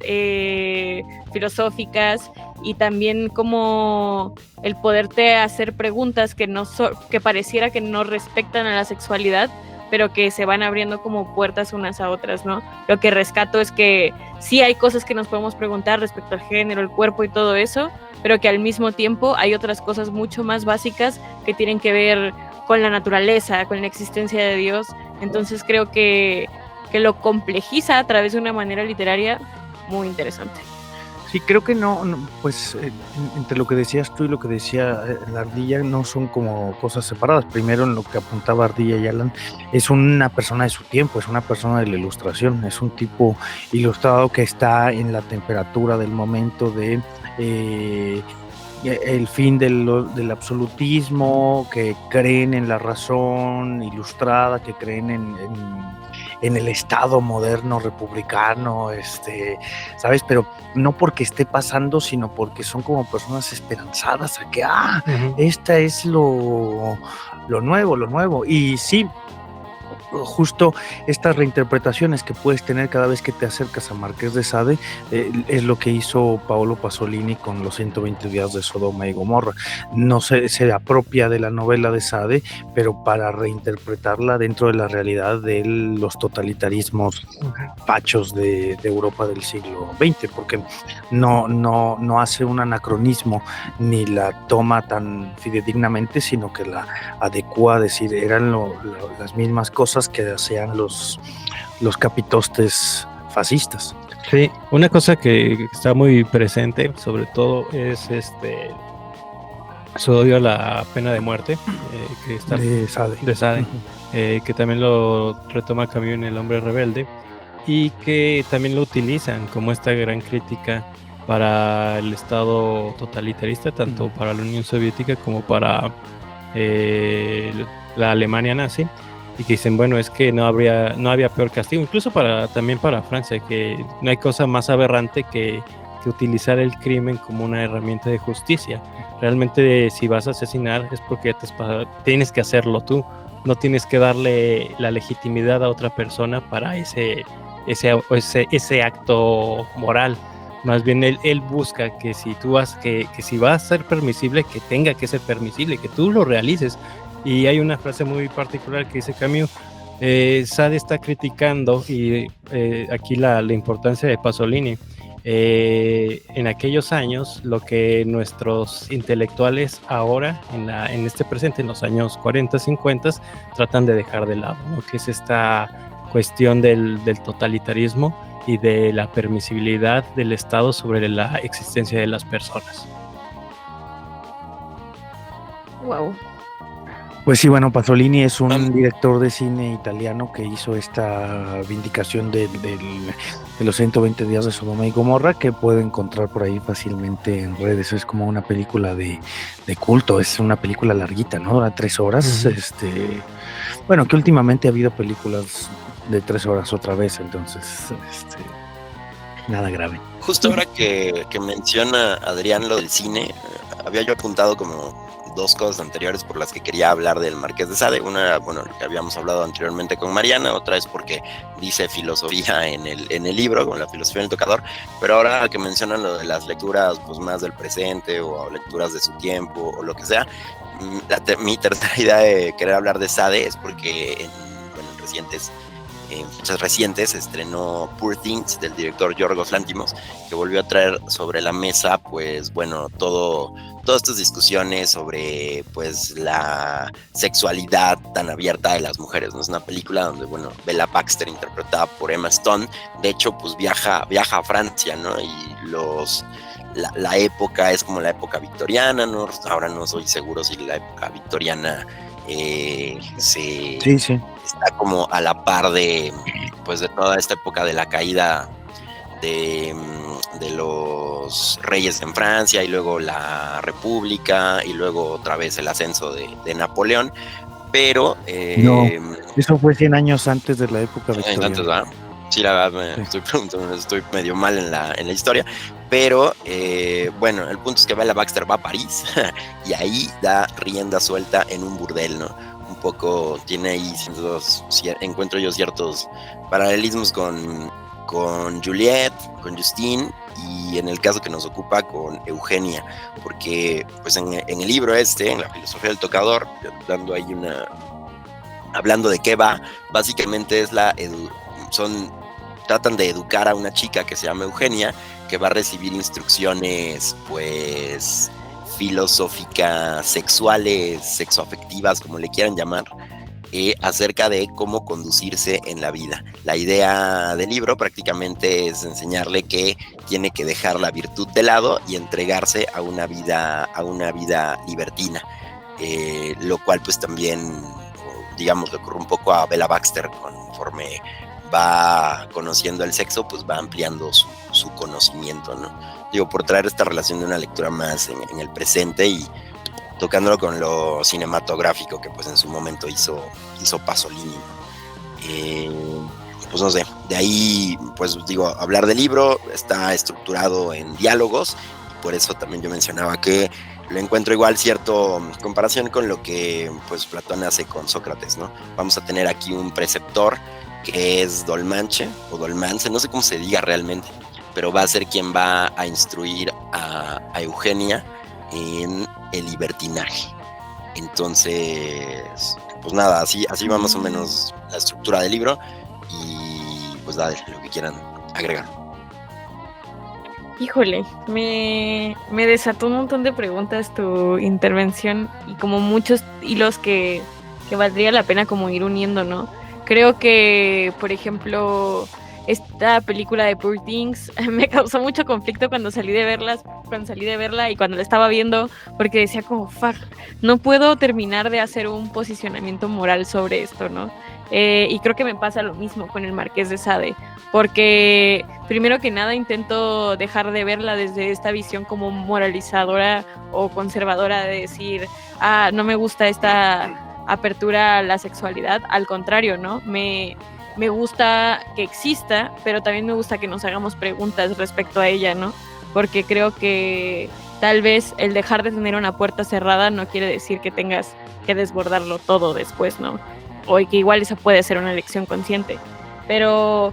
filosóficas, y también como el poderte hacer preguntas que pareciera que no respectan a la sexualidad, pero que se van abriendo como puertas unas a otras, ¿no? Lo que rescato es que sí hay cosas que nos podemos preguntar respecto al género, el cuerpo y todo eso, pero que al mismo tiempo hay otras cosas mucho más básicas que tienen que ver con la naturaleza, con la existencia de Dios. Entonces creo que lo complejiza a través de una manera literaria muy interesante. Sí, creo que no pues entre lo que decías tú y lo que decía la Ardilla no son como cosas separadas. Primero, en lo que apuntaba Ardilla y Alan, es una persona de su tiempo, es una persona de la ilustración, es un tipo ilustrado que está en la temperatura del momento de el fin del absolutismo, que creen en la razón ilustrada, que creen en el Estado moderno republicano, ¿sabes? Pero no porque esté pasando, sino porque son como personas esperanzadas a que, esta es lo nuevo. Y sí, justo estas reinterpretaciones que puedes tener cada vez que te acercas a Marqués de Sade, es lo que hizo Paolo Pasolini con los 120 días de Sodoma y Gomorra. No se apropia de la novela de Sade, pero para reinterpretarla dentro de la realidad de los totalitarismos fachos de Europa del siglo XX, porque no hace un anacronismo ni la toma tan fidedignamente, sino que la adecua a decir, eran las mismas cosas que hacían los capitostes fascistas. Sí, una cosa que está muy presente, sobre todo, es su odio a la pena de muerte, que está de Sade. Que también lo retoma Camus en El hombre rebelde, y que también lo utilizan como esta gran crítica para el Estado totalitarista, tanto para la Unión Soviética como para la Alemania nazi. Y que dicen, bueno, es que no había peor castigo, incluso también para Francia, que no hay cosa más aberrante que utilizar el crimen como una herramienta de justicia. Realmente, si vas a asesinar es porque tienes que hacerlo tú, no tienes que darle la legitimidad a otra persona para ese acto moral. Más bien él busca que si tú que si va a ser permisible, que tenga que ser permisible, que tú lo realices. Y hay una frase muy particular que dice Camus, Sade está criticando y aquí la importancia de Pasolini. En aquellos años, lo que nuestros intelectuales ahora, en este presente, en los años 40, 50, tratan de dejar de lado, ¿no? Que es esta cuestión del totalitarismo y de la permisibilidad del Estado sobre la existencia de las personas. Wow. Pues sí, bueno, Pasolini es un director de cine italiano que hizo esta vindicación de los 120 días de Sodoma y Gomorra, que puede encontrar por ahí fácilmente en redes. Es como una película de culto, es una película larguita, ¿no? Dura 3 horas. Uh-huh. Bueno, que últimamente ha habido películas de 3 horas otra vez, entonces nada grave. Justo ahora que menciona Adrián lo del cine, había yo apuntado como 2 cosas anteriores por las que quería hablar del Marqués de Sade. Una, bueno, lo que habíamos hablado anteriormente con Mariana, otra es porque dice filosofía en el libro, con la filosofía del tocador, pero ahora que mencionan lo de las lecturas pues más del presente o lecturas de su tiempo o lo que sea, mi tercera idea de querer hablar de Sade es porque en fechas recientes se estrenó Poor Things del director Yorgos Lanthimos, que volvió a traer sobre la mesa pues bueno todas estas discusiones sobre pues la sexualidad tan abierta de las mujeres, ¿no? Es una película donde bueno Bella Baxter, interpretada por Emma Stone, de hecho pues viaja a Francia, ¿no? Y la época es como la época victoriana, ¿no? Ahora no soy seguro si la época victoriana sí. Está como a la par de pues de toda esta época de la caída de los reyes en Francia y luego la República y luego otra vez el ascenso de Napoleón, pero no, eso fue 100 años antes de la época victoriana. Antes, ¿verdad? Sí, la verdad estoy preguntando, estoy medio mal en la historia, pero bueno, el punto es que Bella Baxter va a París y ahí da rienda suelta en un burdel, ¿no? Un poco tiene ahí encuentro yo ciertos paralelismos con Juliette, con Justine y en el caso que nos ocupa con Eugenia, porque pues en el libro en la filosofía del tocador, dando ahí hablando de qué va, básicamente es tratan de educar a una chica que se llama Eugenia, que va a recibir instrucciones pues filosóficas, sexuales, sexoafectivas, como le quieran llamar, acerca de cómo conducirse en la vida. La idea del libro prácticamente es enseñarle que tiene que dejar la virtud de lado y entregarse a una vida libertina, lo cual pues también, digamos, le ocurre un poco a Bella Baxter. Conforme va conociendo el sexo, pues va ampliando su conocimiento, ¿no? Digo, por traer esta relación de una lectura más en el presente y tocándolo con lo cinematográfico que pues en su momento hizo Pasolini, ¿no? Pues no sé, de ahí pues digo, hablar del libro está estructurado en diálogos y por eso también yo mencionaba que lo encuentro igual cierto comparación con lo que pues Platón hace con Sócrates, ¿no? Vamos a tener aquí un preceptor que es Dolmanche o Dolmance, no sé cómo se diga realmente, pero va a ser quien va a instruir a Eugenia en el libertinaje. Entonces, pues nada, así va más o menos la estructura del libro y pues dale, lo que quieran agregar. Híjole, me desató un montón de preguntas tu intervención y como muchos hilos que valdría la pena como ir uniendo, ¿no? Creo que, por ejemplo, esta película de Poor Things me causó mucho conflicto cuando salí de verla y cuando la estaba viendo, porque decía como, fuck, no puedo terminar de hacer un posicionamiento moral sobre esto, ¿no? Y creo que me pasa lo mismo con el Marqués de Sade, porque primero que nada intento dejar de verla desde esta visión como moralizadora o conservadora de decir, no me gusta esta apertura a la sexualidad, al contrario, ¿no? Me gusta que exista, pero también me gusta que nos hagamos preguntas respecto a ella, ¿no? Porque creo que tal vez el dejar de tener una puerta cerrada no quiere decir que tengas que desbordarlo todo después, ¿no? O que igual esa puede ser una elección consciente. Pero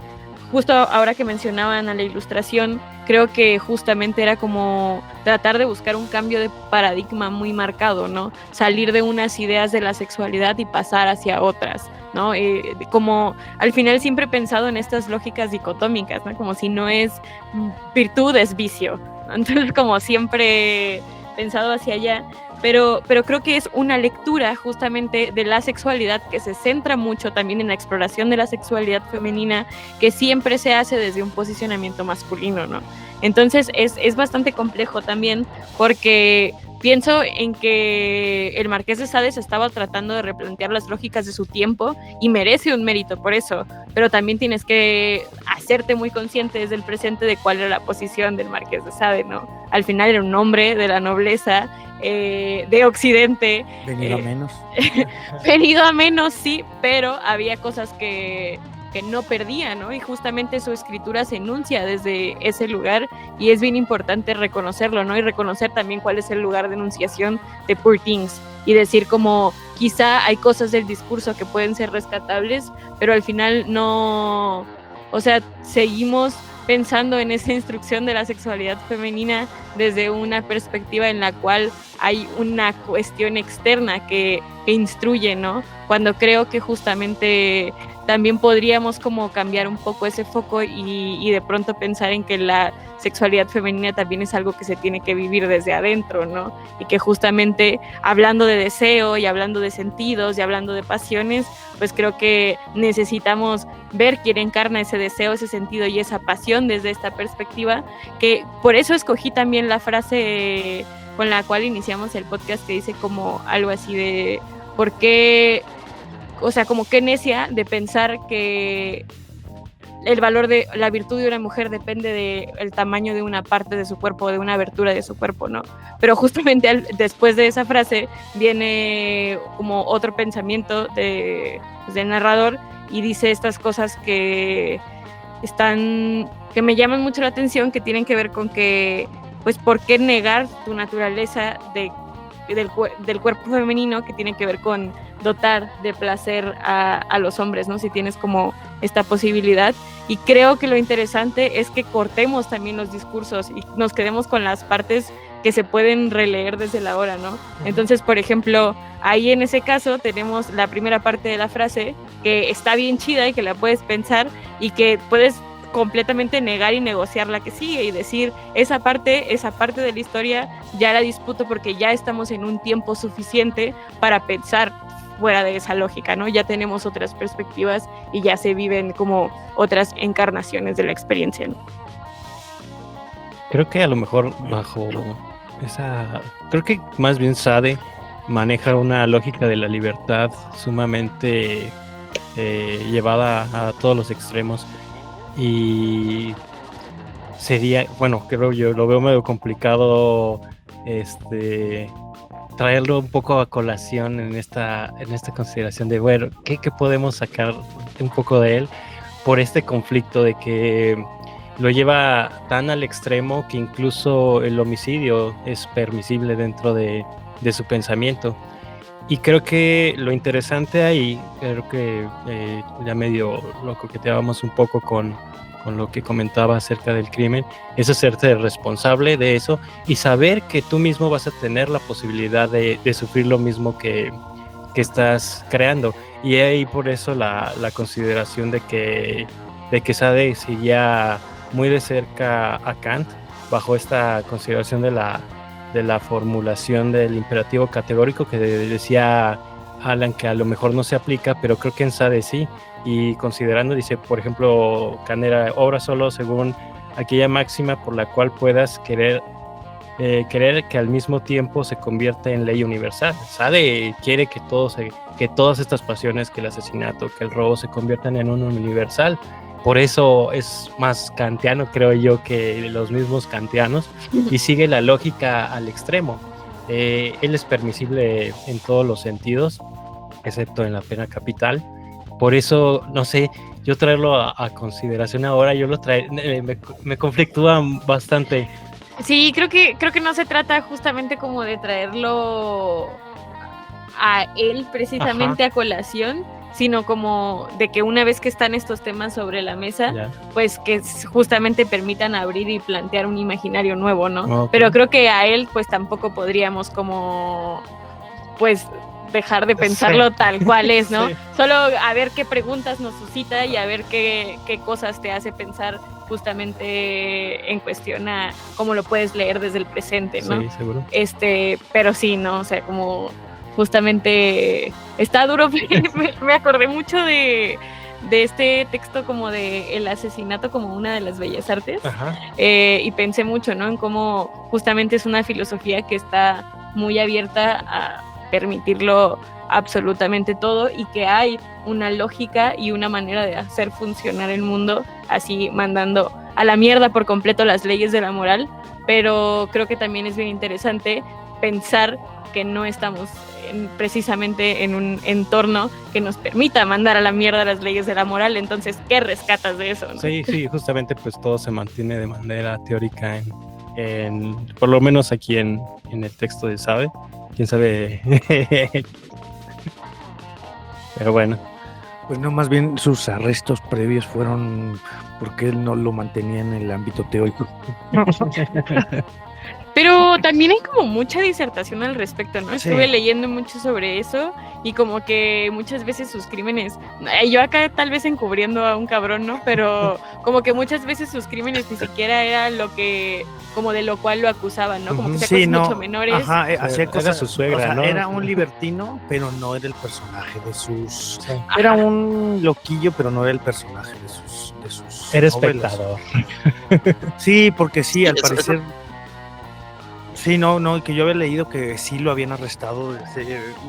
justo ahora que mencionaban a la Ilustración, creo que justamente era como tratar de buscar un cambio de paradigma muy marcado, ¿no? Salir de unas ideas de la sexualidad y pasar hacia otras, ¿no? Como al final siempre he pensado en estas lógicas dicotómicas, ¿no? Como si no es virtud, es vicio, ¿no? Entonces como siempre he pensado hacia allá. Pero creo que es una lectura justamente de la sexualidad que se centra mucho también en la exploración de la sexualidad femenina, que siempre se hace desde un posicionamiento masculino, ¿no? Entonces es bastante complejo también, porque pienso en que el Marqués de Sade se estaba tratando de replantear las lógicas de su tiempo y merece un mérito por eso, pero también tienes que hacerte muy consciente desde el presente de cuál era la posición del Marqués de Sade, ¿no? Al final era un hombre de la nobleza, de Occidente. Venido a menos. Venido a menos, sí, pero había cosas que no perdía, ¿no? Y justamente su escritura se enuncia desde ese lugar y es bien importante reconocerlo, ¿no? Y reconocer también cuál es el lugar de enunciación de Poor Things y decir como quizá hay cosas del discurso que pueden ser rescatables, pero al final no, o sea, seguimos pensando en esa instrucción de la sexualidad femenina desde una perspectiva en la cual hay una cuestión externa que instruye, ¿no? Cuando creo que justamente también podríamos como cambiar un poco ese foco y de pronto pensar en que la sexualidad femenina también es algo que se tiene que vivir desde adentro, ¿no? Y que justamente hablando de deseo y hablando de sentidos y hablando de pasiones, pues creo que necesitamos ver quién encarna ese deseo, ese sentido y esa pasión desde esta perspectiva, que por eso escogí también la frase con la cual iniciamos el podcast, que dice como algo así de ¿por qué? O sea, como qué necia de pensar que el valor de la virtud de una mujer depende del tamaño de una parte de su cuerpo, de una abertura de su cuerpo, ¿no? Pero justamente después de esa frase viene como otro pensamiento del narrador y dice estas cosas que me llaman mucho la atención, que tienen que ver con que, pues, ¿por qué negar tu naturaleza del cuerpo femenino, que tiene que ver con dotar de placer a los hombres, ¿no? Si tienes como esta posibilidad. Y creo que lo interesante es que cortemos también los discursos y nos quedemos con las partes que se pueden releer desde la hora, ¿no? Entonces, por ejemplo, ahí en ese caso tenemos la primera parte de la frase que está bien chida y que la puedes pensar y que puedes completamente negar y negociar la que sigue y decir esa parte de la historia ya la disputo porque ya estamos en un tiempo suficiente para pensar fuera de esa lógica, ¿no? Ya tenemos otras perspectivas y ya se viven como otras encarnaciones de la experiencia, ¿no? Creo que a lo mejor creo que más bien Sade maneja una lógica de la libertad sumamente llevada a todos los extremos. Y sería, bueno, creo yo lo veo medio complicado traerlo un poco a colación en esta consideración de, bueno, ¿qué podemos sacar un poco de él por este conflicto de que lo lleva tan al extremo que incluso el homicidio es permisible dentro de su pensamiento? Y creo que lo interesante ahí, creo que ya medio lo coqueteábamos un poco con lo que comentaba acerca del crimen, es hacerte responsable de eso y saber que tú mismo vas a tener la posibilidad de sufrir lo mismo que estás creando. Y ahí por eso la consideración de que Sade seguía muy de cerca a Kant bajo esta consideración de la formulación del imperativo categórico, que decía Alan que a lo mejor no se aplica, pero creo que en Sade sí. Y considerando, dice, por ejemplo, Kant era obra solo según aquella máxima por la cual puedas querer que al mismo tiempo se convierta en ley universal. Sade quiere que todas estas pasiones, que el asesinato, que el robo, se conviertan en uno universal. Por eso es más kantiano, creo yo, que los mismos kantianos, y sigue la lógica al extremo. Él es permisible en todos los sentidos, excepto en la pena capital. Por eso, no sé, yo traerlo a consideración ahora, me conflictúa bastante. Sí, creo que no se trata justamente como de traerlo a él precisamente a colación, sino como de que una vez que están estos temas sobre la mesa, Ya. pues que justamente permitan abrir y plantear un imaginario nuevo, ¿no? Ok. Pero creo que a él pues tampoco podríamos como pues dejar de pensarlo tal cual es, ¿no? Sí. Solo a ver qué preguntas nos suscita y a ver qué cosas te hace pensar justamente en cuestión a cómo lo puedes leer desde el presente, ¿no? Sí, seguro. Pero sí, ¿no? O sea, como justamente está duro. Me acordé mucho de este texto como de el asesinato como una de las bellas artes. Ajá. Y pensé mucho, ¿no? En cómo justamente es una filosofía que está muy abierta a permitirlo absolutamente todo y que hay una lógica y una manera de hacer funcionar el mundo así mandando a la mierda por completo las leyes de la moral, pero creo que también es bien interesante pensar que no estamos precisamente en un entorno que nos permita mandar a la mierda las leyes de la moral. Entonces, ¿qué rescatas de eso, no? Sí, justamente pues todo se mantiene de manera teórica por lo menos aquí en el texto de Sabe. ¿Quién sabe? Pero bueno. Pues no, más bien sus arrestos previos fueron porque él no lo mantenía en el ámbito teórico. Pero también hay como mucha disertación al respecto, ¿no? Sí. Estuve leyendo mucho sobre eso y como que muchas veces sus crímenes, yo acá tal vez encubriendo a un cabrón, ¿no? Pero como que muchas veces sus crímenes ni siquiera era lo que, como de lo cual lo acusaban, ¿no? Como que hacía cosas mucho menores. Ajá, hacía Era cosas, su suegra, o sea, ¿no? Era un libertino, pero no era el personaje de sus... Sí. Era un loquillo, pero no era el personaje de sus Era novelas. espectador. Sí, porque sí, al Eso- parecer... Sí, no, que yo había leído que sí lo habían arrestado.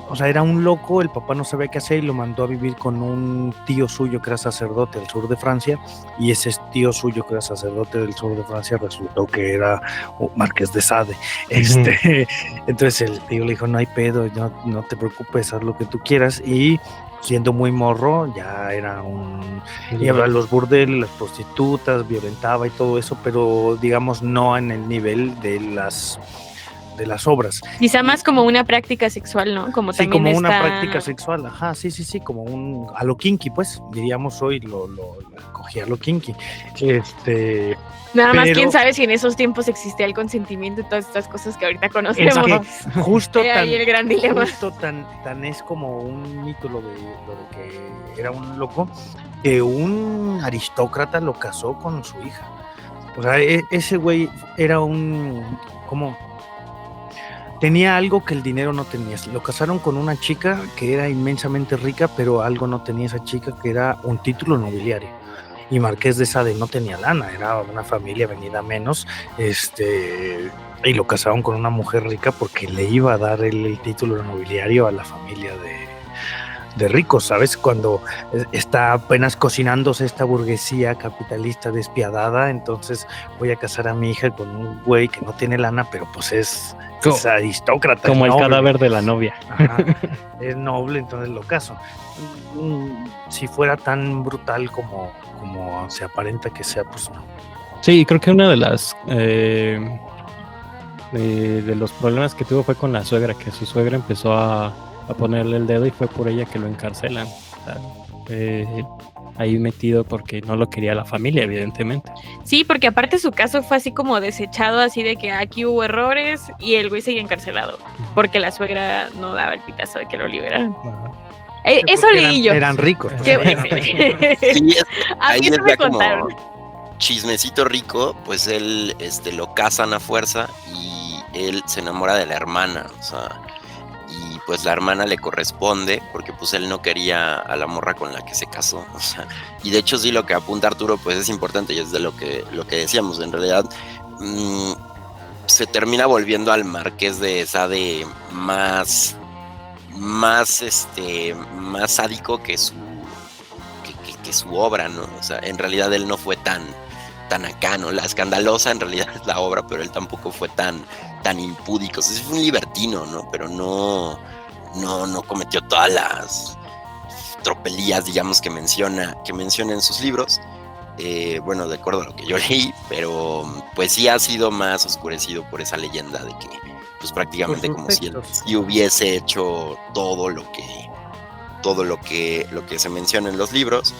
O sea, era un loco, el papá no sabía qué hacer y lo mandó a vivir con un tío suyo que era sacerdote del sur de Francia. Y ese tío suyo que era sacerdote del sur de Francia resultó que era Marqués de Sade. Entonces el tío le dijo, no hay pedo, no te preocupes, haz lo que tú quieras. Y siendo muy morro, ya era iba a los burdeles, las prostitutas, violentaba y todo eso, pero digamos no en el nivel de las obras. Quizá más como una práctica sexual, ¿no? Como Sí, también como una está... práctica sexual, ajá, sí, como a lo kinky, pues, diríamos hoy, lo cogía a lo kinky. Nada más, pero- quién sabe si en esos tiempos existía el consentimiento y todas estas cosas que ahorita conocemos. Es que justo Ahí el gran dilema. justo tan es como un mito lo de que era un loco, que un aristócrata lo casó con su hija. O sea, ese güey era como tenía algo que el dinero no tenía. Lo casaron con una chica que era inmensamente rica, pero algo no tenía esa chica, que era un título nobiliario. Y Marqués de Sade no tenía lana, era una familia venida menos, y lo casaron con una mujer rica porque le iba a dar el título nobiliario a la familia de ricos, ¿sabes? Cuando está apenas cocinándose esta burguesía capitalista despiadada, entonces voy a casar a mi hija con un güey que no tiene lana, pero pues es aristócrata. Como es el noble. cadáver de la novia. Ajá, es noble, entonces lo caso. Si fuera tan brutal como se aparenta que sea, pues no. Sí, creo que una de las de los problemas que tuvo fue con la suegra, que su suegra empezó a ponerle el dedo y fue por ella que lo encarcelan. O sea, ahí metido porque no lo quería la familia, evidentemente. Sí, porque aparte su caso fue así como desechado, así de que aquí hubo errores y el güey seguía encarcelado, porque la suegra no daba el pitazo de que lo liberaran. Ajá. Eso Porque leí yo. Eran ricos. Qué pues. bueno. Sí, A ahí mí eso es me ya como contaron. chismecito rico, pues él lo casan a fuerza y él se enamora de la hermana, o sea, y pues la hermana le corresponde porque pues él no quería a la morra con la que se casó, o sea, y de hecho sí, lo que apunta Arturo pues es importante y es de lo que decíamos, en realidad se termina volviendo al Marqués de Sade más sádico que su obra, ¿no? O sea, en realidad él no fue tan acá, ¿no? La escandalosa en realidad es la obra, pero él tampoco fue tan impúdico. O sea, sí fue un libertino, ¿no? Pero no cometió todas las tropelías, digamos, que menciona en sus libros. Bueno, de acuerdo a lo que yo leí, pero pues sí ha sido más oscurecido por esa leyenda de que pues prácticamente como si él sí hubiese hecho todo lo todo lo que se menciona en los libros.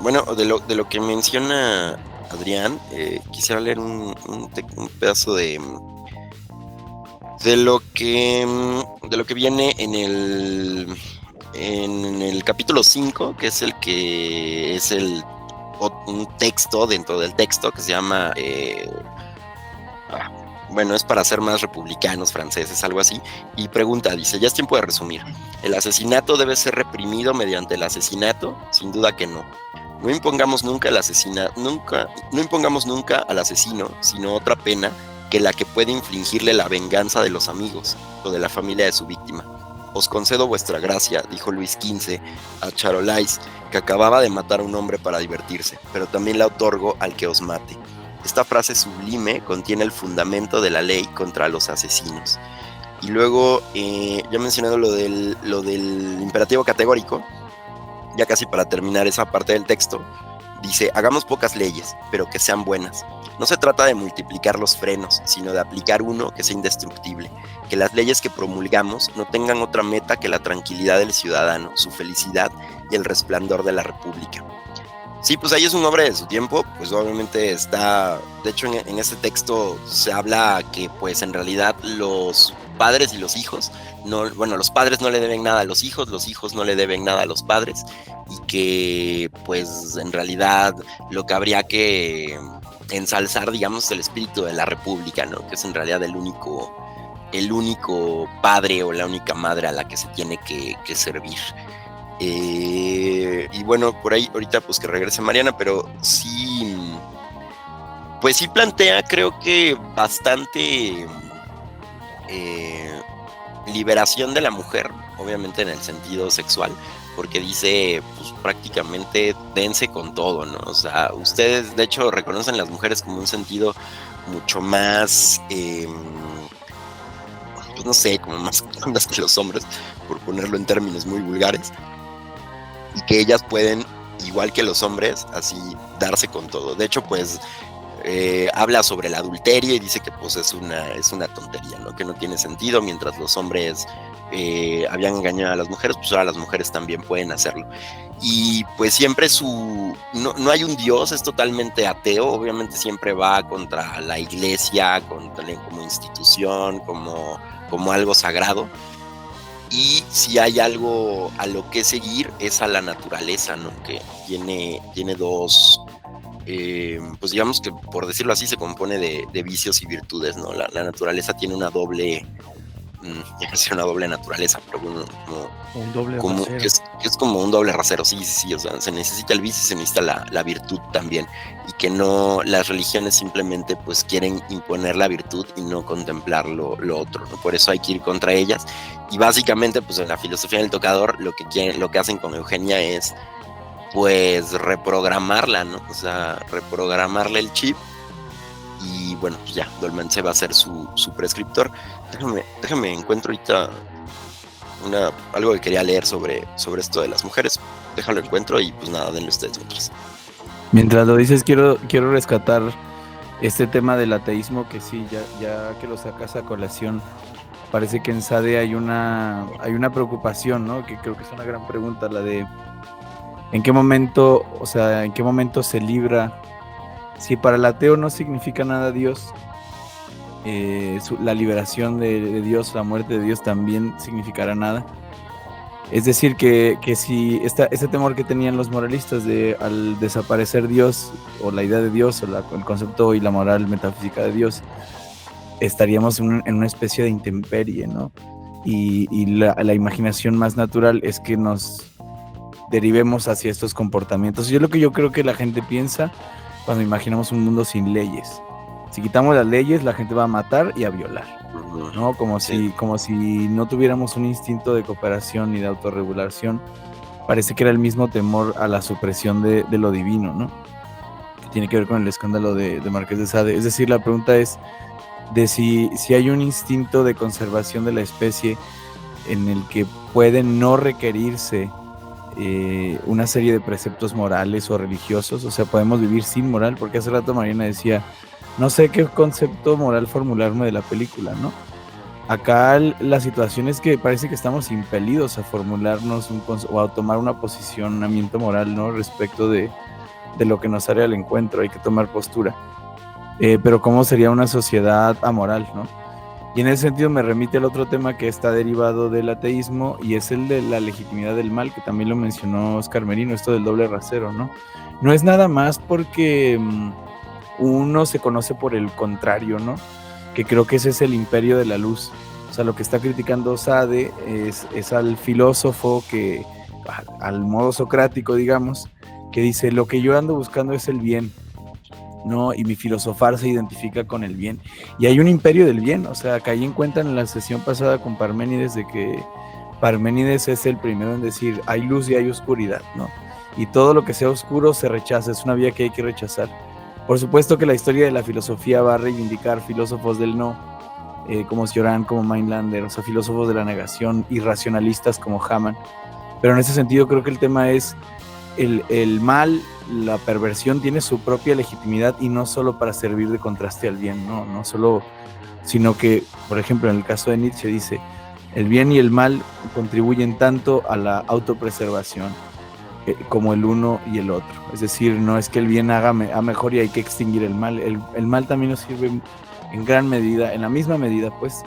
Bueno, de lo que menciona Adrián, quisiera leer un pedazo de lo que viene en el capítulo 5, que es un texto dentro del texto que se llama bueno, es para ser más republicanos franceses, algo así, y pregunta, dice, ya es tiempo de resumir. ¿El asesinato debe ser reprimido mediante el asesinato? Sin duda que no. No impongamos nunca al asesino, sino otra pena que la que puede infligirle la venganza de los amigos o de la familia de su víctima. Os concedo vuestra gracia, dijo Luis XV a Charolais, que acababa de matar a un hombre para divertirse, pero también la otorgo al que os mate. Esta frase sublime contiene el fundamento de la ley contra los asesinos. Y luego, ya mencionado lo del imperativo categórico, ya casi para terminar esa parte del texto, dice, hagamos pocas leyes, pero que sean buenas. No se trata de multiplicar los frenos, sino de aplicar uno que sea indestructible. Que las leyes que promulgamos no tengan otra meta que la tranquilidad del ciudadano, su felicidad y el resplandor de la república. Sí, pues ahí es un hombre de su tiempo, pues obviamente está, de hecho en este texto se habla que pues en realidad los padres y los hijos, los padres no le deben nada a los hijos no le deben nada a los padres, y que pues en realidad lo que habría que ensalzar, digamos, el espíritu de la república, ¿no? Que es en realidad el único padre o la única madre a la que se tiene que servir. Y bueno, por ahí ahorita pues que regrese Mariana, pero sí, pues sí plantea, creo que bastante liberación de la mujer, obviamente en el sentido sexual, porque dice, pues prácticamente dense con todo, ¿no? O sea, ustedes de hecho reconocen las mujeres como un sentido mucho más, pues no sé, como más que los hombres, por ponerlo en términos muy vulgares, y que ellas pueden, igual que los hombres, así darse con todo. De hecho, pues habla sobre el adulterio y dice que pues es una tontería, ¿no? Que no tiene sentido. Mientras los hombres habían engañado a las mujeres, pues ahora las mujeres también pueden hacerlo. Y pues siempre no hay un Dios, es totalmente ateo, obviamente siempre va contra la iglesia, como institución, como algo sagrado. Y si hay algo a lo que seguir es a la naturaleza, ¿no? Que tiene dos, pues digamos que por decirlo así se compone de vicios y virtudes, ¿no? La naturaleza tiene una doble, una doble naturaleza, pero bueno, un doble como rasero. que es como un doble rasero, sí, o sea, se necesita el vicio y se necesita la virtud también, y que no, las religiones simplemente pues quieren imponer la virtud y no contemplar lo otro, ¿no? Por eso hay que ir contra ellas, y básicamente pues en la filosofía del tocador lo que hacen con Eugenia es pues reprogramarla, ¿no? O sea, reprogramarle el chip. Y bueno, pues ya, Dolmense va a ser su prescriptor. Déjame encuentro ahorita algo que quería leer sobre esto de las mujeres. Déjalo encuentro y pues nada, denle ustedes mientras. Mientras lo dices, quiero rescatar este tema del ateísmo, que sí, ya que lo sacas a colación, parece que en Sade hay una preocupación, ¿no? Que creo que es una gran pregunta, la de ¿en qué momento se libra? Si para el ateo no significa nada Dios, la liberación de Dios, la muerte de Dios también significará nada. Es decir, que si ese temor que tenían los moralistas de al desaparecer Dios, o la idea de Dios, o el concepto y la moral metafísica de Dios, estaríamos en una especie de intemperie, ¿no? Y la imaginación más natural es que nos derivemos hacia estos comportamientos. Y es lo que yo creo que la gente piensa cuando imaginamos un mundo sin leyes. Si quitamos las leyes, la gente va a matar y a violar, ¿no? Como si no tuviéramos un instinto de cooperación y de autorregulación. Parece que era el mismo temor a la supresión de lo divino, ¿no? Que tiene que ver con el escándalo de Marqués de Sade. Es decir, la pregunta es de si hay un instinto de conservación de la especie en el que puede no requerirse una serie de preceptos morales o religiosos. O sea, podemos vivir sin moral, porque hace rato Mariana decía, no sé qué concepto moral formularme de la película, ¿no? Acá la situación es que parece que estamos impelidos a formularnos o a tomar una posicionamiento moral, ¿no? Respecto de lo que nos hará el encuentro, hay que tomar postura. Pero ¿cómo sería una sociedad amoral, no? Y en ese sentido me remite al otro tema que está derivado del ateísmo, y es el de la legitimidad del mal, que también lo mencionó Oscar Merino, esto del doble rasero, ¿no? No es nada más porque uno se conoce por el contrario, ¿no? Que creo que ese es el imperio de la luz. O sea, lo que está criticando Sade es al filósofo que, al modo socrático, digamos, que dice, lo que yo ando buscando es el bien, ¿no? Y mi filosofar se identifica con el bien. Y hay un imperio del bien, o sea, caí en cuenta en la sesión pasada con Parménides de que Parménides es el primero en decir, hay luz y hay oscuridad, ¿no? Y todo lo que sea oscuro se rechaza, es una vía que hay que rechazar. Por supuesto que la historia de la filosofía va a reivindicar filósofos del no, como Cioran, como Mainlander, o sea, filósofos de la negación, irracionalistas como Hamann. Pero en ese sentido creo que el tema es el mal, la perversión tiene su propia legitimidad, y no solo para servir de contraste al bien, no solo, sino que, por ejemplo, en el caso de Nietzsche dice, el bien y el mal contribuyen tanto a la autopreservación como el uno y el otro. Es decir, no es que el bien haga mejor y hay que extinguir el mal. El mal también nos sirve en gran medida, en la misma medida, pues,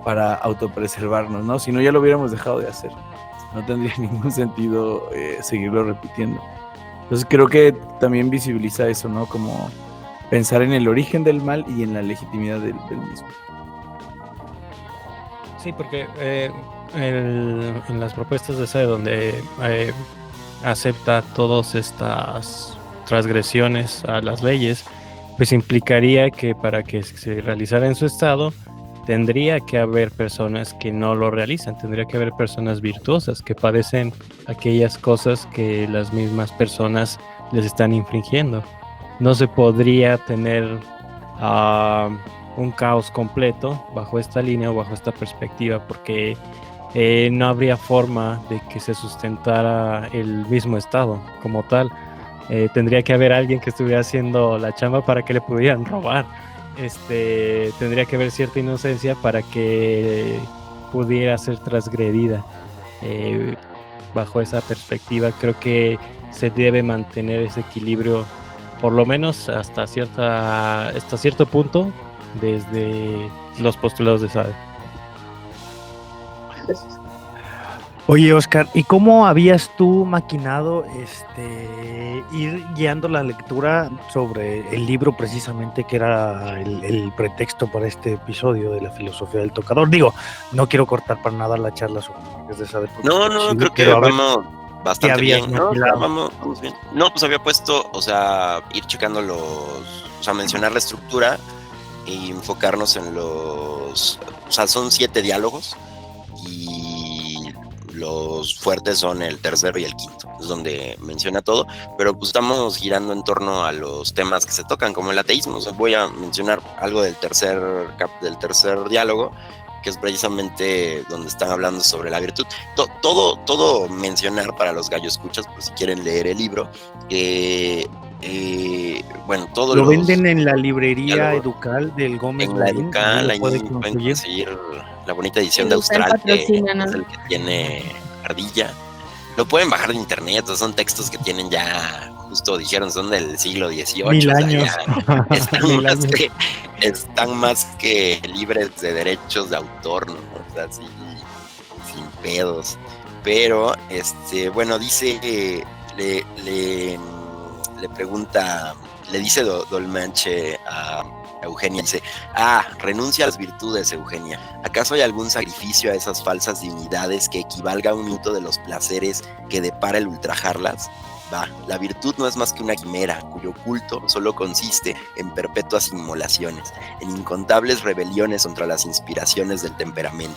para autopreservarnos, ¿no? Si no, ya lo hubiéramos dejado de hacer. No tendría ningún sentido seguirlo repitiendo. Entonces creo que también visibiliza eso, ¿no? Como pensar en el origen del mal y en la legitimidad del mismo. Sí, porque en las propuestas de Sade, donde acepta todas estas transgresiones a las leyes, pues implicaría que para que se realizara en su estado tendría que haber personas que no lo realizan, tendría que haber personas virtuosas que padecen aquellas cosas que las mismas personas les están infringiendo. No se podría tener un caos completo bajo esta línea o bajo esta perspectiva, porque no habría forma de que se sustentara el mismo estado como tal. Tendría que haber alguien que estuviera haciendo la chamba para que le pudieran robar. Tendría que haber cierta inocencia para que pudiera ser transgredida. Bajo esa perspectiva creo que se debe mantener ese equilibrio, por lo menos hasta cierto punto, desde los postulados de Sade. Oye, Oscar, ¿y cómo habías tú maquinado ir guiando la lectura sobre el libro precisamente que era el pretexto para este episodio de la filosofía del tocador? Digo, no quiero cortar para nada la charla sobre Marqués de Sade. No, creo que vamos bastante bien, ¿no? Vamos bien. No, pues había puesto, o sea, ir checando o sea, mencionar la estructura y enfocarnos en o sea, son 7 diálogos y los fuertes son el tercero y el quinto, es donde menciona todo, pero pues estamos girando en torno a los temas que se tocan, como el ateísmo. O sea, voy a mencionar algo del tercer diálogo, que es precisamente donde están hablando sobre la virtud. Todo mencionar para los gallo escuchas, por si quieren leer el libro. Bueno, todo lo venden en la librería Educal del Gómez. En la Educal, ahí pueden conseguir la bonita edición de Austral, que es el que tiene Ardilla. Lo pueden bajar de internet, son textos que tienen ya, justo dijeron, son del siglo XVIII. 1000 años. O sea, están más que libres de derechos de autor, ¿no? O sea, sí, sin pedos. Pero, bueno, dice, le pregunta, le dice Dolmanche a Eugenia, dice, renuncia a las virtudes, Eugenia. ¿Acaso hay algún sacrificio a esas falsas divinidades que equivalga a un hito de los placeres que depara el ultrajarlas? La virtud no es más que una quimera, cuyo culto solo consiste en perpetuas inmolaciones, en incontables rebeliones contra las inspiraciones del temperamento.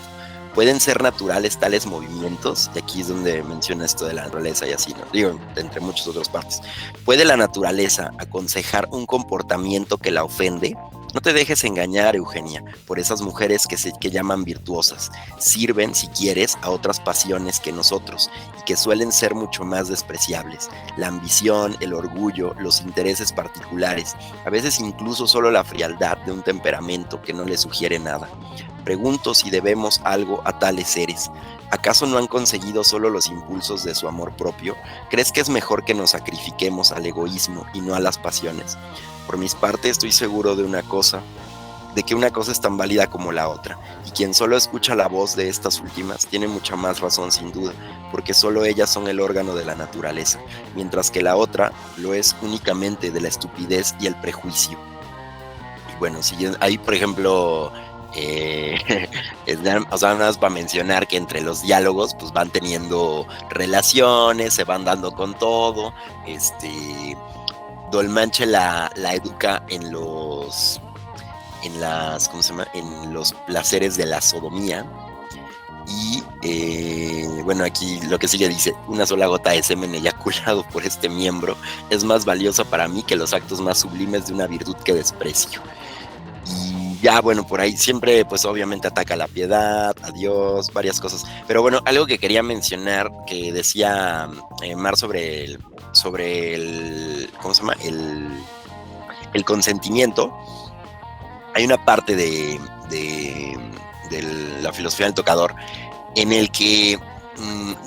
¿Pueden ser naturales tales movimientos? Y aquí es donde menciona esto de la naturaleza y así, ¿no? Digo, entre muchas otras partes. ¿Puede la naturaleza aconsejar un comportamiento que la ofende? No te dejes engañar, Eugenia, por esas mujeres que llaman virtuosas. Sirven, si quieres, a otras pasiones que nosotros y que suelen ser mucho más despreciables. La ambición, el orgullo, los intereses particulares, a veces incluso solo la frialdad de un temperamento que no le sugiere nada. Pregunto si debemos algo a tales seres. ¿Acaso no han conseguido solo los impulsos de su amor propio? ¿Crees que es mejor que nos sacrifiquemos al egoísmo y no a las pasiones? Por mis partes estoy seguro de que una cosa es tan válida como la otra, y quien solo escucha la voz de estas últimas tiene mucha más razón sin duda, porque solo ellas son el órgano de la naturaleza, mientras que la otra lo es únicamente de la estupidez y el prejuicio. Y bueno, ahí por ejemplo, o sea, nada más para mencionar que entre los diálogos pues van teniendo relaciones, se van dando con todo. Dolmanche la educa en los placeres de la sodomía. Y bueno, aquí lo que sigue dice: una sola gota de semen eyaculado por este miembro es más valiosa para mí que los actos más sublimes de una virtud que desprecio. Y ya, bueno, por ahí siempre pues obviamente ataca la piedad, a Dios, varias cosas. Pero bueno, algo que quería mencionar que decía Mar sobre el ¿cómo se llama? El consentimiento. Hay una parte de la filosofía del tocador en el que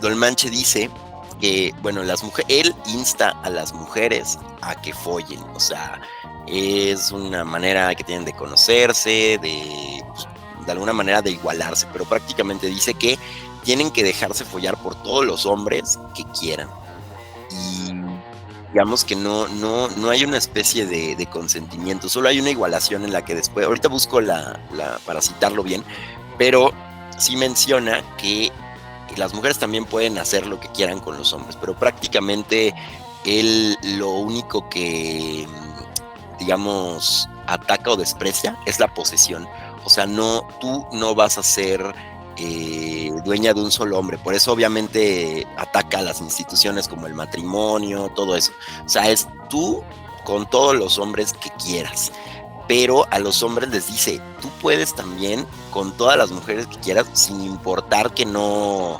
Dolmanche dice que, bueno, él insta a las mujeres a que follen, o sea, es una manera que tienen de conocerse, de alguna manera de igualarse, pero prácticamente dice que tienen que dejarse follar por todos los hombres que quieran. Y digamos que no hay una especie de consentimiento, solo hay una igualación en la que después, ahorita busco para citarlo bien, pero sí menciona que las mujeres también pueden hacer lo que quieran con los hombres, pero prácticamente él lo único que, digamos, ataca o desprecia es la posesión. O sea, tú no vas a ser dueña de un solo hombre, por eso obviamente ataca a las instituciones como el matrimonio, todo eso. O sea, es tú con todos los hombres que quieras, pero a los hombres les dice: tú puedes también con todas las mujeres que quieras, sin importar que no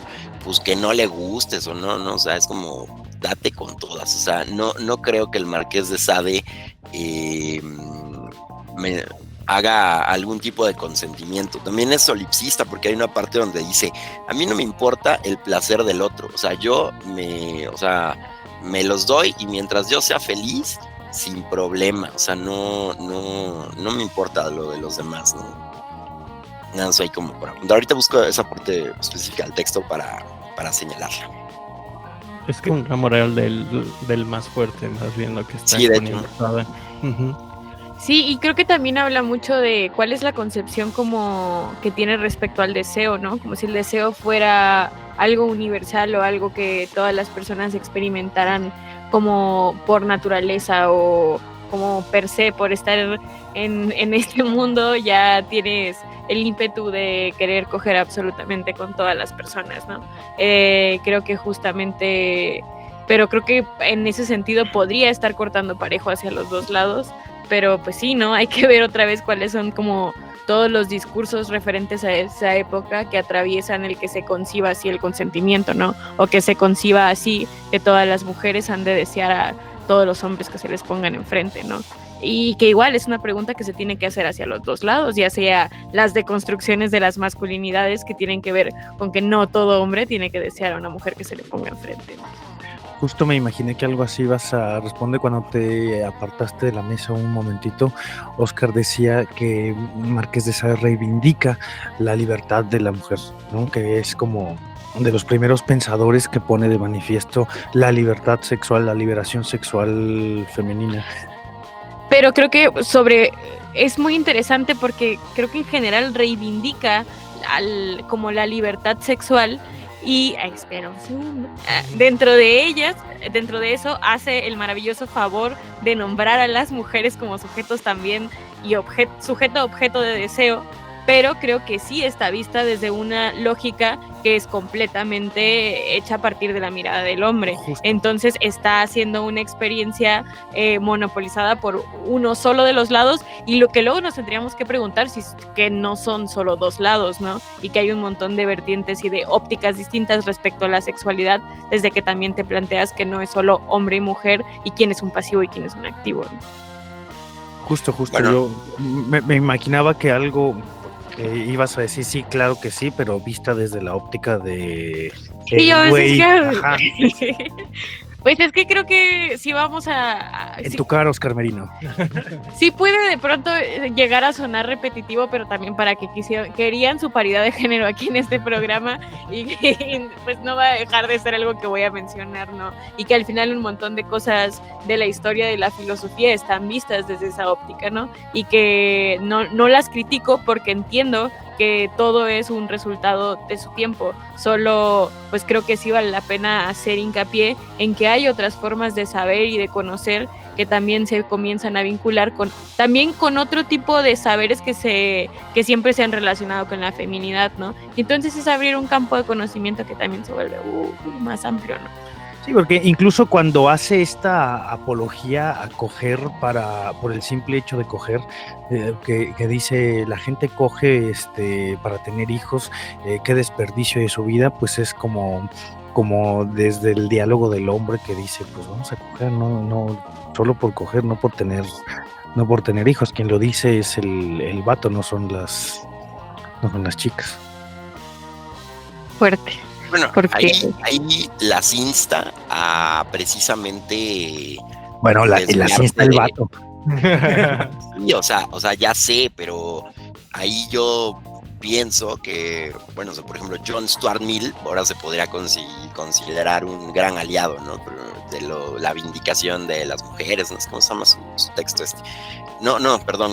le gustes o no, o sea, es como date con todas. O sea, no creo que el Marqués de Sade haga algún tipo de consentimiento. También es solipsista, porque hay una parte donde dice: a mí no me importa el placer del otro, o sea, me los doy y mientras yo sea feliz, sin problema, o sea, no me importa lo de los demás, ¿no? Nada, soy como para apuntar. Ahorita busco esa parte específica del texto para señalarla. Es que una moral del más fuerte, más bien lo que está poniendo. Sí, y creo que también habla mucho de cuál es la concepción como que tiene respecto al deseo, ¿no? Como si el deseo fuera algo universal o algo que todas las personas experimentaran como por naturaleza o como per se, por estar en este mundo ya tienes el ímpetu de querer coger absolutamente con todas las personas, ¿no? Creo que justamente, pero creo que en ese sentido podría estar cortando parejo hacia los dos lados. Pero pues sí, ¿no? Hay que ver otra vez cuáles son como todos los discursos referentes a esa época que atraviesan el que se conciba así el consentimiento, ¿no? O que se conciba así que todas las mujeres han de desear a todos los hombres que se les pongan enfrente, ¿no? Y que igual es una pregunta que se tiene que hacer hacia los dos lados, ya sea las deconstrucciones de las masculinidades que tienen que ver con que no todo hombre tiene que desear a una mujer que se le ponga enfrente, ¿no? Justo me imaginé que algo así ibas a responder cuando te apartaste de la mesa un momentito. Oscar decía que Marqués de Sade reivindica la libertad de la mujer, ¿no? Que es como de los primeros pensadores que pone de manifiesto la libertad sexual, la liberación sexual femenina. Pero creo que es muy interesante porque creo que en general reivindica como la libertad sexual. Y, espera un segundo, dentro de eso hace el maravilloso favor de nombrar a las mujeres como sujetos también y sujeto-objeto de deseo, pero creo que sí está vista desde una lógica que es completamente hecha a partir de la mirada del hombre. Justo. Entonces está haciendo una experiencia monopolizada por uno solo de los lados, y lo que luego nos tendríamos que preguntar si es que no son solo dos lados, ¿no? Y que hay un montón de vertientes y de ópticas distintas respecto a la sexualidad, desde que también te planteas que no es solo hombre y mujer y quién es un pasivo y quién es un activo, ¿no? Justo. Bueno. Yo me imaginaba que algo que ibas a decir, sí, claro que sí, pero vista desde la óptica de... Sí, yo güey, ajá. ajá, Pues es que creo que si vamos en sí, tu cara, Oscar Merino. sí puede de pronto llegar a sonar repetitivo, pero también para que querían su paridad de género aquí en este programa, y pues no va a dejar de ser algo que voy a mencionar, ¿no? Y que al final un montón de cosas de la historia de la filosofía están vistas desde esa óptica, ¿no? Y que no las critico porque entiendo que todo es un resultado de su tiempo, solo pues creo que sí vale la pena hacer hincapié en que hay otras formas de saber y de conocer que también se comienzan a vincular también con otro tipo de saberes que siempre se han relacionado con la feminidad, ¿no? Y entonces es abrir un campo de conocimiento que también se vuelve más amplio, ¿no? Sí, porque incluso cuando hace esta apología a coger por el simple hecho de coger, que dice la gente coge para tener hijos, qué desperdicio de su vida, pues es como desde el diálogo del hombre que dice, pues vamos a coger, no solo por coger, no por tener hijos. Quien lo dice es el vato, no son las chicas. Fuerte. Bueno, Porque ahí las insta a precisamente... Bueno, la está el vato. Sí, o sea, ya sé, pero ahí yo pienso que, bueno, o sea, por ejemplo, John Stuart Mill ahora se podría considerar un gran aliado, ¿no? De la vindicación de las mujeres, ¿no? ¿Cómo se llama su texto este? No me acuerdo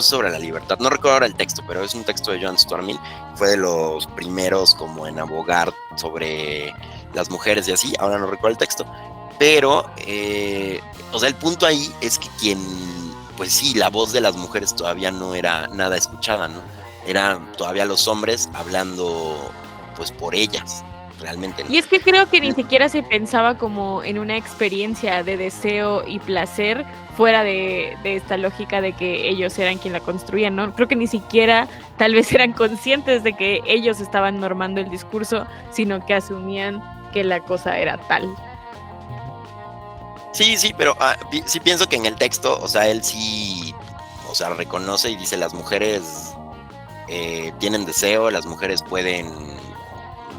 sobre la libertad, no recuerdo ahora el texto, pero es un texto de John Stuart Mill, fue de los primeros como en abogar sobre las mujeres y así, ahora no recuerdo el texto, pero, o sea, el punto ahí es que pues sí, la voz de las mujeres todavía no era nada escuchada, ¿no? Eran todavía los hombres hablando, pues, por ellas, realmente, ¿no? Y es que creo que ni siquiera se pensaba como en una experiencia de deseo y placer fuera de esta lógica de que ellos eran quien la construían, ¿no? Creo que ni siquiera tal vez eran conscientes de que ellos estaban normando el discurso, sino que asumían que la cosa era tal. Sí, pero sí pienso que en el texto, o sea, él sí, o sea, reconoce y dice las mujeres tienen deseo, las mujeres pueden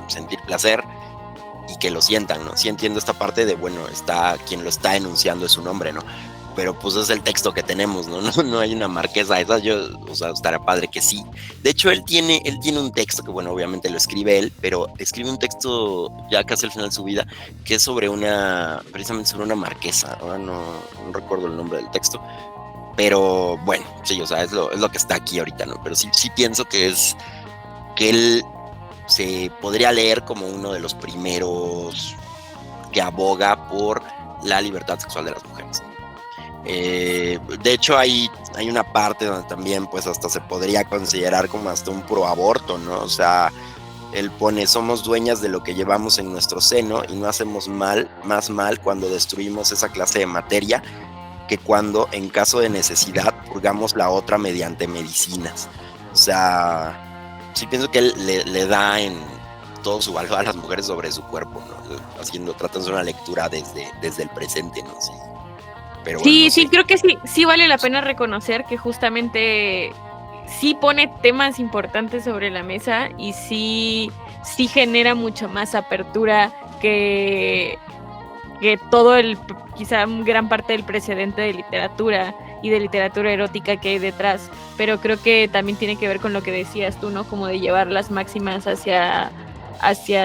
sentir placer y que lo sientan, ¿no? Sí entiendo esta parte de, bueno, quien lo está enunciando es un hombre, ¿no? Pero pues es el texto que tenemos, ¿no? No hay una marquesa esa, o sea, estaría padre que sí. De hecho, él tiene un texto que, bueno, obviamente lo escribe él, pero escribe un texto ya casi al final de su vida, que es precisamente sobre una marquesa, ahora no recuerdo el nombre del texto, pero bueno, sí, o sea, es lo que está aquí ahorita, ¿no? Pero sí pienso que él se podría leer como uno de los primeros que aboga por la libertad sexual de las mujeres. De hecho hay una parte donde también pues hasta se podría considerar como hasta un proaborto, ¿no? O sea, él pone, somos dueñas de lo que llevamos en nuestro seno y no hacemos más mal cuando destruimos esa clase de materia que cuando en caso de necesidad purgamos la otra mediante medicinas. O sea, sí pienso que él le da en todo su valor a las mujeres sobre su cuerpo, ¿no? Tratan de una lectura desde el presente, ¿no? Sí. Pero bueno, Sí, creo que sí vale la pena reconocer que justamente sí pone temas importantes sobre la mesa y sí genera mucho más apertura que todo quizá gran parte del precedente de literatura y de literatura erótica que hay detrás, pero creo que también tiene que ver con lo que decías tú, ¿no? Como de llevar las máximas hacia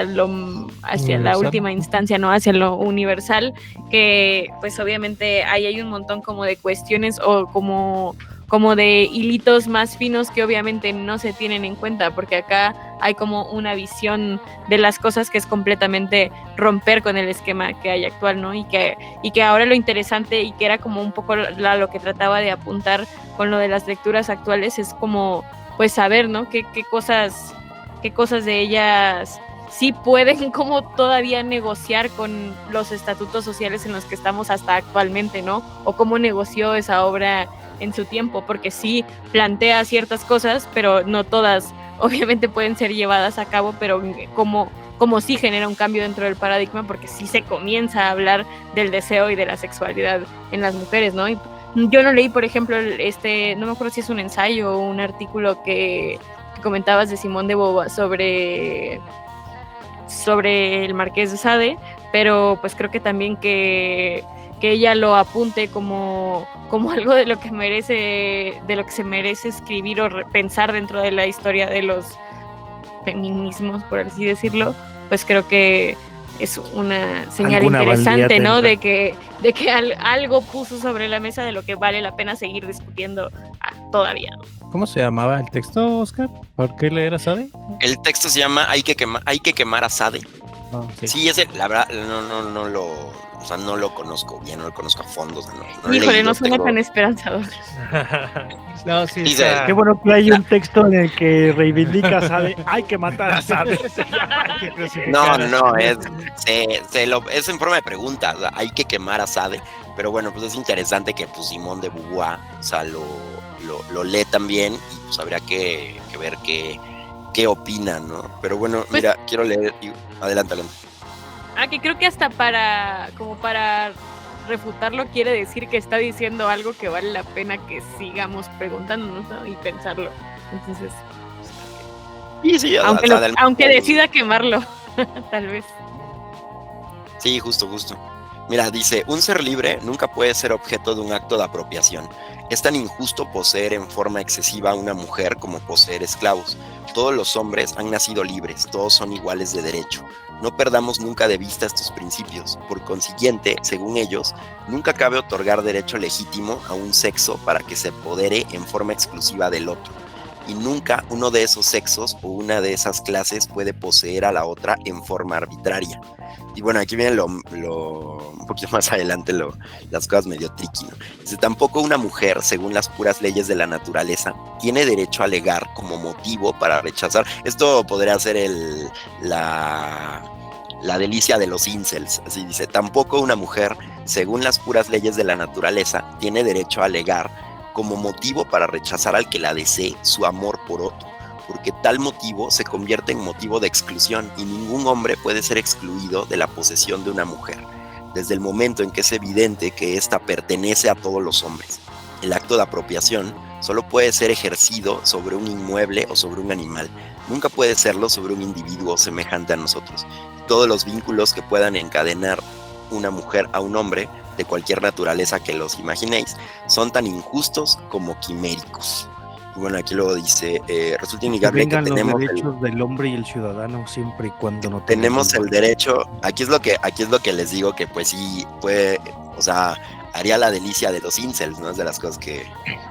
la última instancia, ¿no? Hacia lo universal, que pues obviamente ahí hay un montón como de cuestiones o como como de hilitos más finos que obviamente no se tienen en cuenta, porque acá hay como una visión de las cosas que es completamente romper con el esquema que hay actual, ¿no? Y que ahora lo interesante, y que era como un poco lo que trataba de apuntar con lo de las lecturas actuales, es como pues saber, ¿no? qué cosas de ellas sí pueden como todavía negociar con los estatutos sociales en los que estamos hasta actualmente, ¿no? O cómo negoció esa obra en su tiempo, porque sí plantea ciertas cosas, pero no todas obviamente pueden ser llevadas a cabo, pero como sí genera un cambio dentro del paradigma, porque sí se comienza a hablar del deseo y de la sexualidad en las mujeres, ¿no? Y yo no leí, por ejemplo, no me acuerdo si es un ensayo o un artículo que comentabas de Simone de Beauvoir sobre el Marqués de Sade, pero pues creo que también que ella lo apunte como algo de lo que se merece escribir o pensar dentro de la historia de los feminismos, por así decirlo, pues creo que es una señal interesante, ¿no? De que algo puso sobre la mesa de lo que vale la pena seguir discutiendo todavía, ¿no? ¿Cómo se llamaba el texto, Oscar? ¿Por qué leer a Sade? El texto se llama Hay que quemar a Sade. Sí, ese, la verdad, no lo conozco bien, no lo conozco a fondo. Híjole, no suena tan esperanzador. No, sí, qué bueno que hay un texto en el que reivindica a Sade. Hay que matar a Sade. No, es en forma de pregunta. O sea, hay que quemar a Sade. Pero bueno, pues es interesante que pues Simone de Beauvoir, o sea, lo lee también, y pues habría que ver qué opina, ¿no? Pero bueno, pues, mira, quiero leer. Adelante. Que creo que hasta para refutarlo quiere decir que está diciendo algo que vale la pena que sigamos preguntándonos, ¿no? Y pensarlo. Entonces, sí, aunque decida quemarlo, tal vez. Sí, justo. Mira, dice, un ser libre nunca puede ser objeto de un acto de apropiación. Es tan injusto poseer en forma excesiva a una mujer como poseer esclavos. Todos los hombres han nacido libres, todos son iguales de derecho. No perdamos nunca de vista estos principios. Por consiguiente, según ellos, nunca cabe otorgar derecho legítimo a un sexo para que se apodere en forma exclusiva del otro. Y nunca uno de esos sexos o una de esas clases puede poseer a la otra en forma arbitraria. Y bueno, aquí viene un poquito más adelante las cosas medio tricky, ¿no? Dice, tampoco una mujer, según las puras leyes de la naturaleza, tiene derecho a alegar como motivo para rechazar. Esto podría ser la delicia de los incels. Así dice, tampoco una mujer, según las puras leyes de la naturaleza, tiene derecho a alegar como motivo para rechazar al que la desee su amor por otro, porque tal motivo se convierte en motivo de exclusión y ningún hombre puede ser excluido de la posesión de una mujer, desde el momento en que es evidente que ésta pertenece a todos los hombres. El acto de apropiación solo puede ser ejercido sobre un inmueble o sobre un animal, nunca puede serlo sobre un individuo semejante a nosotros. Todos los vínculos que puedan encadenar una mujer a un hombre, de cualquier naturaleza que los imaginéis, son tan injustos como quiméricos. Y bueno, aquí luego dice, resulta innegable que tenemos los derechos del hombre y el ciudadano siempre y cuando no tenemos el derecho. Aquí es lo que les digo, que pues sí puede, o sea, haría la delicia de los incels, ¿no? Es de las cosas que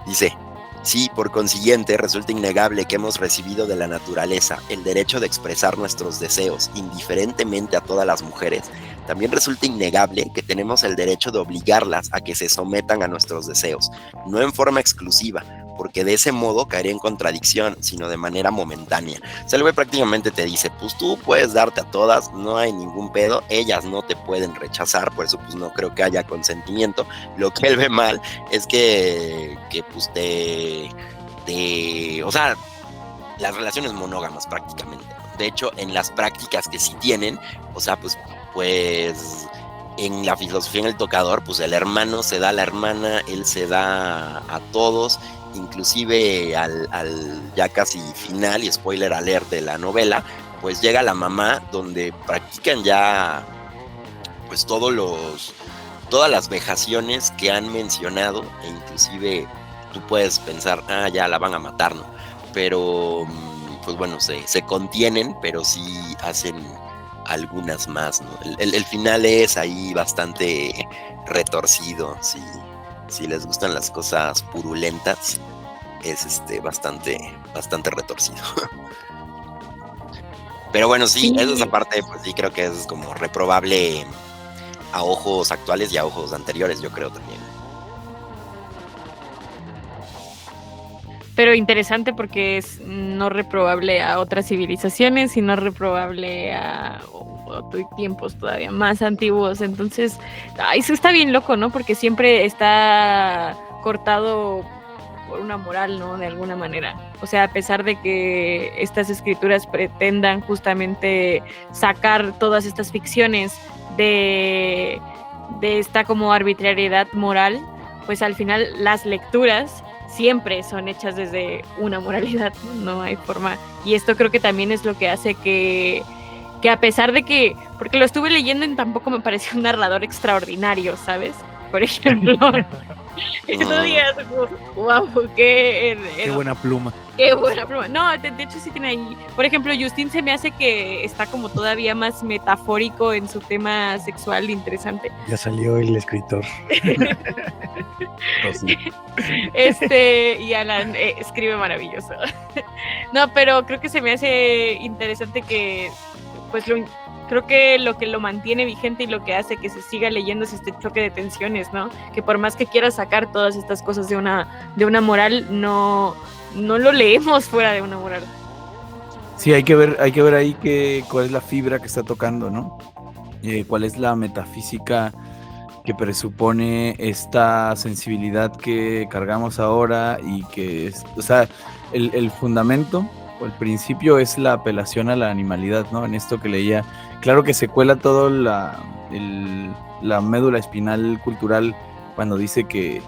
dice. Sí, por consiguiente, resulta innegable que hemos recibido de la naturaleza el derecho de expresar nuestros deseos, indiferentemente a todas las mujeres. También resulta innegable que tenemos el derecho de obligarlas a que se sometan a nuestros deseos, no en forma exclusiva, porque de ese modo caería en contradicción, sino de manera momentánea. O sea, el güey prácticamente te dice, pues tú puedes darte a todas, no hay ningún pedo, ellas no te pueden rechazar, por eso pues no creo que haya consentimiento. Lo que él ve mal es que pues o sea, las relaciones monógamas prácticamente. De hecho, en las prácticas que sí tienen, o sea, pues en la filosofía en el tocador, pues el hermano se da a la hermana, él se da a todos, inclusive al ya casi final, y spoiler alert de la novela, pues llega la mamá, donde practican ya pues todas las vejaciones que han mencionado, e inclusive tú puedes pensar, ya la van a matar, ¿no? Pero pues bueno, se contienen, pero sí hacen algunas más, ¿no? El final es ahí bastante retorcido, sí. si les gustan las cosas purulentas, es bastante retorcido. Pero bueno, sí, Sí. eso es aparte, pues sí creo que es como reprobable a ojos actuales y a ojos anteriores, yo creo también. Pero interesante porque es no reprobable a otras civilizaciones, sino reprobable a tiempos todavía más antiguos. Entonces, eso está bien loco, ¿no? Porque siempre está cortado por una moral, ¿no? De alguna manera. O sea, a pesar de que estas escrituras pretendan justamente sacar todas estas ficciones de esta como arbitrariedad moral, pues al final las lecturas siempre son hechas desde una moralidad, no hay forma. Y esto creo que también es lo que hace que a pesar de que, porque lo estuve leyendo y tampoco me pareció un narrador extraordinario, ¿sabes? Por ejemplo, estos días, wow, Qué buena pluma. qué buena pluma. No, de hecho sí tiene ahí. Por ejemplo, Justin se me hace que está como todavía más metafórico en su tema sexual interesante. Ya salió el escritor. Pues sí. Y Alan escribe maravilloso. No, pero creo que se me hace interesante que, pues, creo que lo mantiene vigente y lo que hace que se siga leyendo es este choque de tensiones, ¿no? Que por más que quieras sacar todas estas cosas de una moral, no lo leemos fuera de una moral. Sí, hay que ver ahí cuál es la fibra que está tocando, ¿no? Cuál es la metafísica que presupone esta sensibilidad que cargamos ahora y que o sea, el fundamento o el principio es la apelación a la animalidad, ¿no? En esto que leía, claro que se cuela todo la médula espinal cultural cuando dice que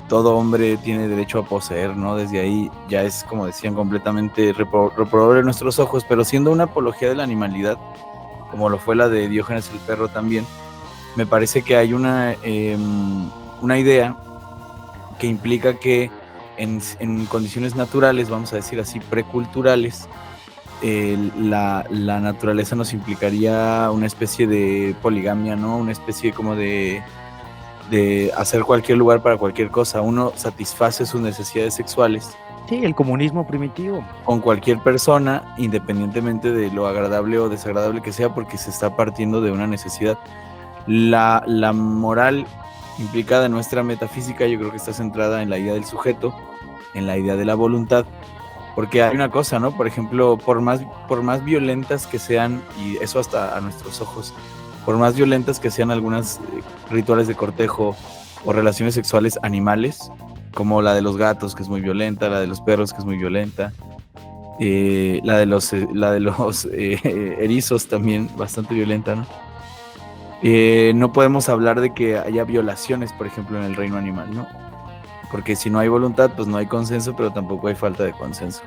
todo hombre tiene derecho a poseer, ¿no? Desde ahí ya es, como decían, completamente reprobable en nuestros ojos, pero siendo una apología de la animalidad, como lo fue la de Diógenes el perro también, me parece que hay una idea que implica que en condiciones naturales, vamos a decir así, preculturales, la naturaleza nos implicaría una especie de poligamia, ¿no? Una especie como de hacer cualquier lugar para cualquier cosa. Uno satisface sus necesidades sexuales. Sí, el comunismo primitivo. Con cualquier persona, independientemente de lo agradable o desagradable que sea, porque se está partiendo de una necesidad. La moral implicada en nuestra metafísica, yo creo que está centrada en la idea del sujeto, en la idea de la voluntad, porque hay una cosa, ¿no? Por ejemplo, por más violentas que sean, y eso hasta a nuestros ojos, por más violentas que sean algunas rituales de cortejo o relaciones sexuales animales, como la de los gatos, que es muy violenta, la de los perros, que es muy violenta, la de los erizos también, bastante violenta, ¿no? No podemos hablar de que haya violaciones, por ejemplo, en el reino animal, ¿no? Porque si no hay voluntad, pues no hay consenso, pero tampoco hay falta de consenso.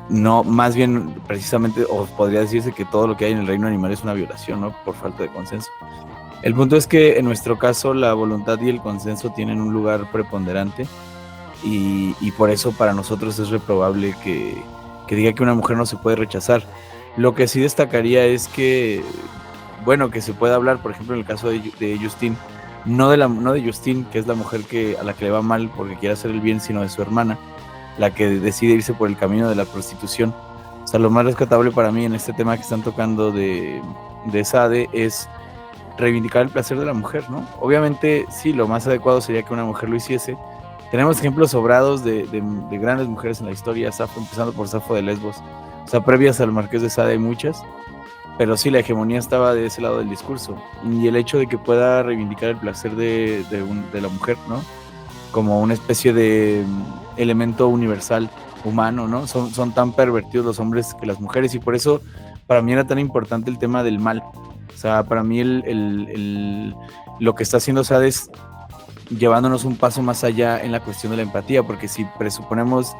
No, más bien, precisamente, o podría decirse que todo lo que hay en el reino animal es una violación, ¿no? Por falta de consenso. El punto es que en nuestro caso la voluntad y el consenso tienen un lugar preponderante y por eso para nosotros es reprobable que diga que una mujer no se puede rechazar. Lo que sí destacaría es que, bueno, que se puede hablar, por ejemplo, en el caso de Justine, no de Justine, que es la mujer a la que le va mal porque quiere hacer el bien, sino de su hermana, la que decide irse por el camino de la prostitución. O sea, lo más rescatable para mí en este tema que están tocando de Sade es reivindicar el placer de la mujer, ¿no? Obviamente, sí, lo más adecuado sería que una mujer lo hiciese. Tenemos ejemplos sobrados de grandes mujeres en la historia, empezando por Safo de Lesbos. O sea, previas al Marqués de Sade hay muchas, pero sí, la hegemonía estaba de ese lado del discurso. Y el hecho de que pueda reivindicar el placer de la mujer, ¿no? Como una especie de elemento universal, humano, ¿no? Son tan pervertidos los hombres que las mujeres, y por eso para mí era tan importante el tema del mal. O sea, para mí lo que está haciendo Sade es llevándonos un paso más allá en la cuestión de la empatía, porque si presuponemos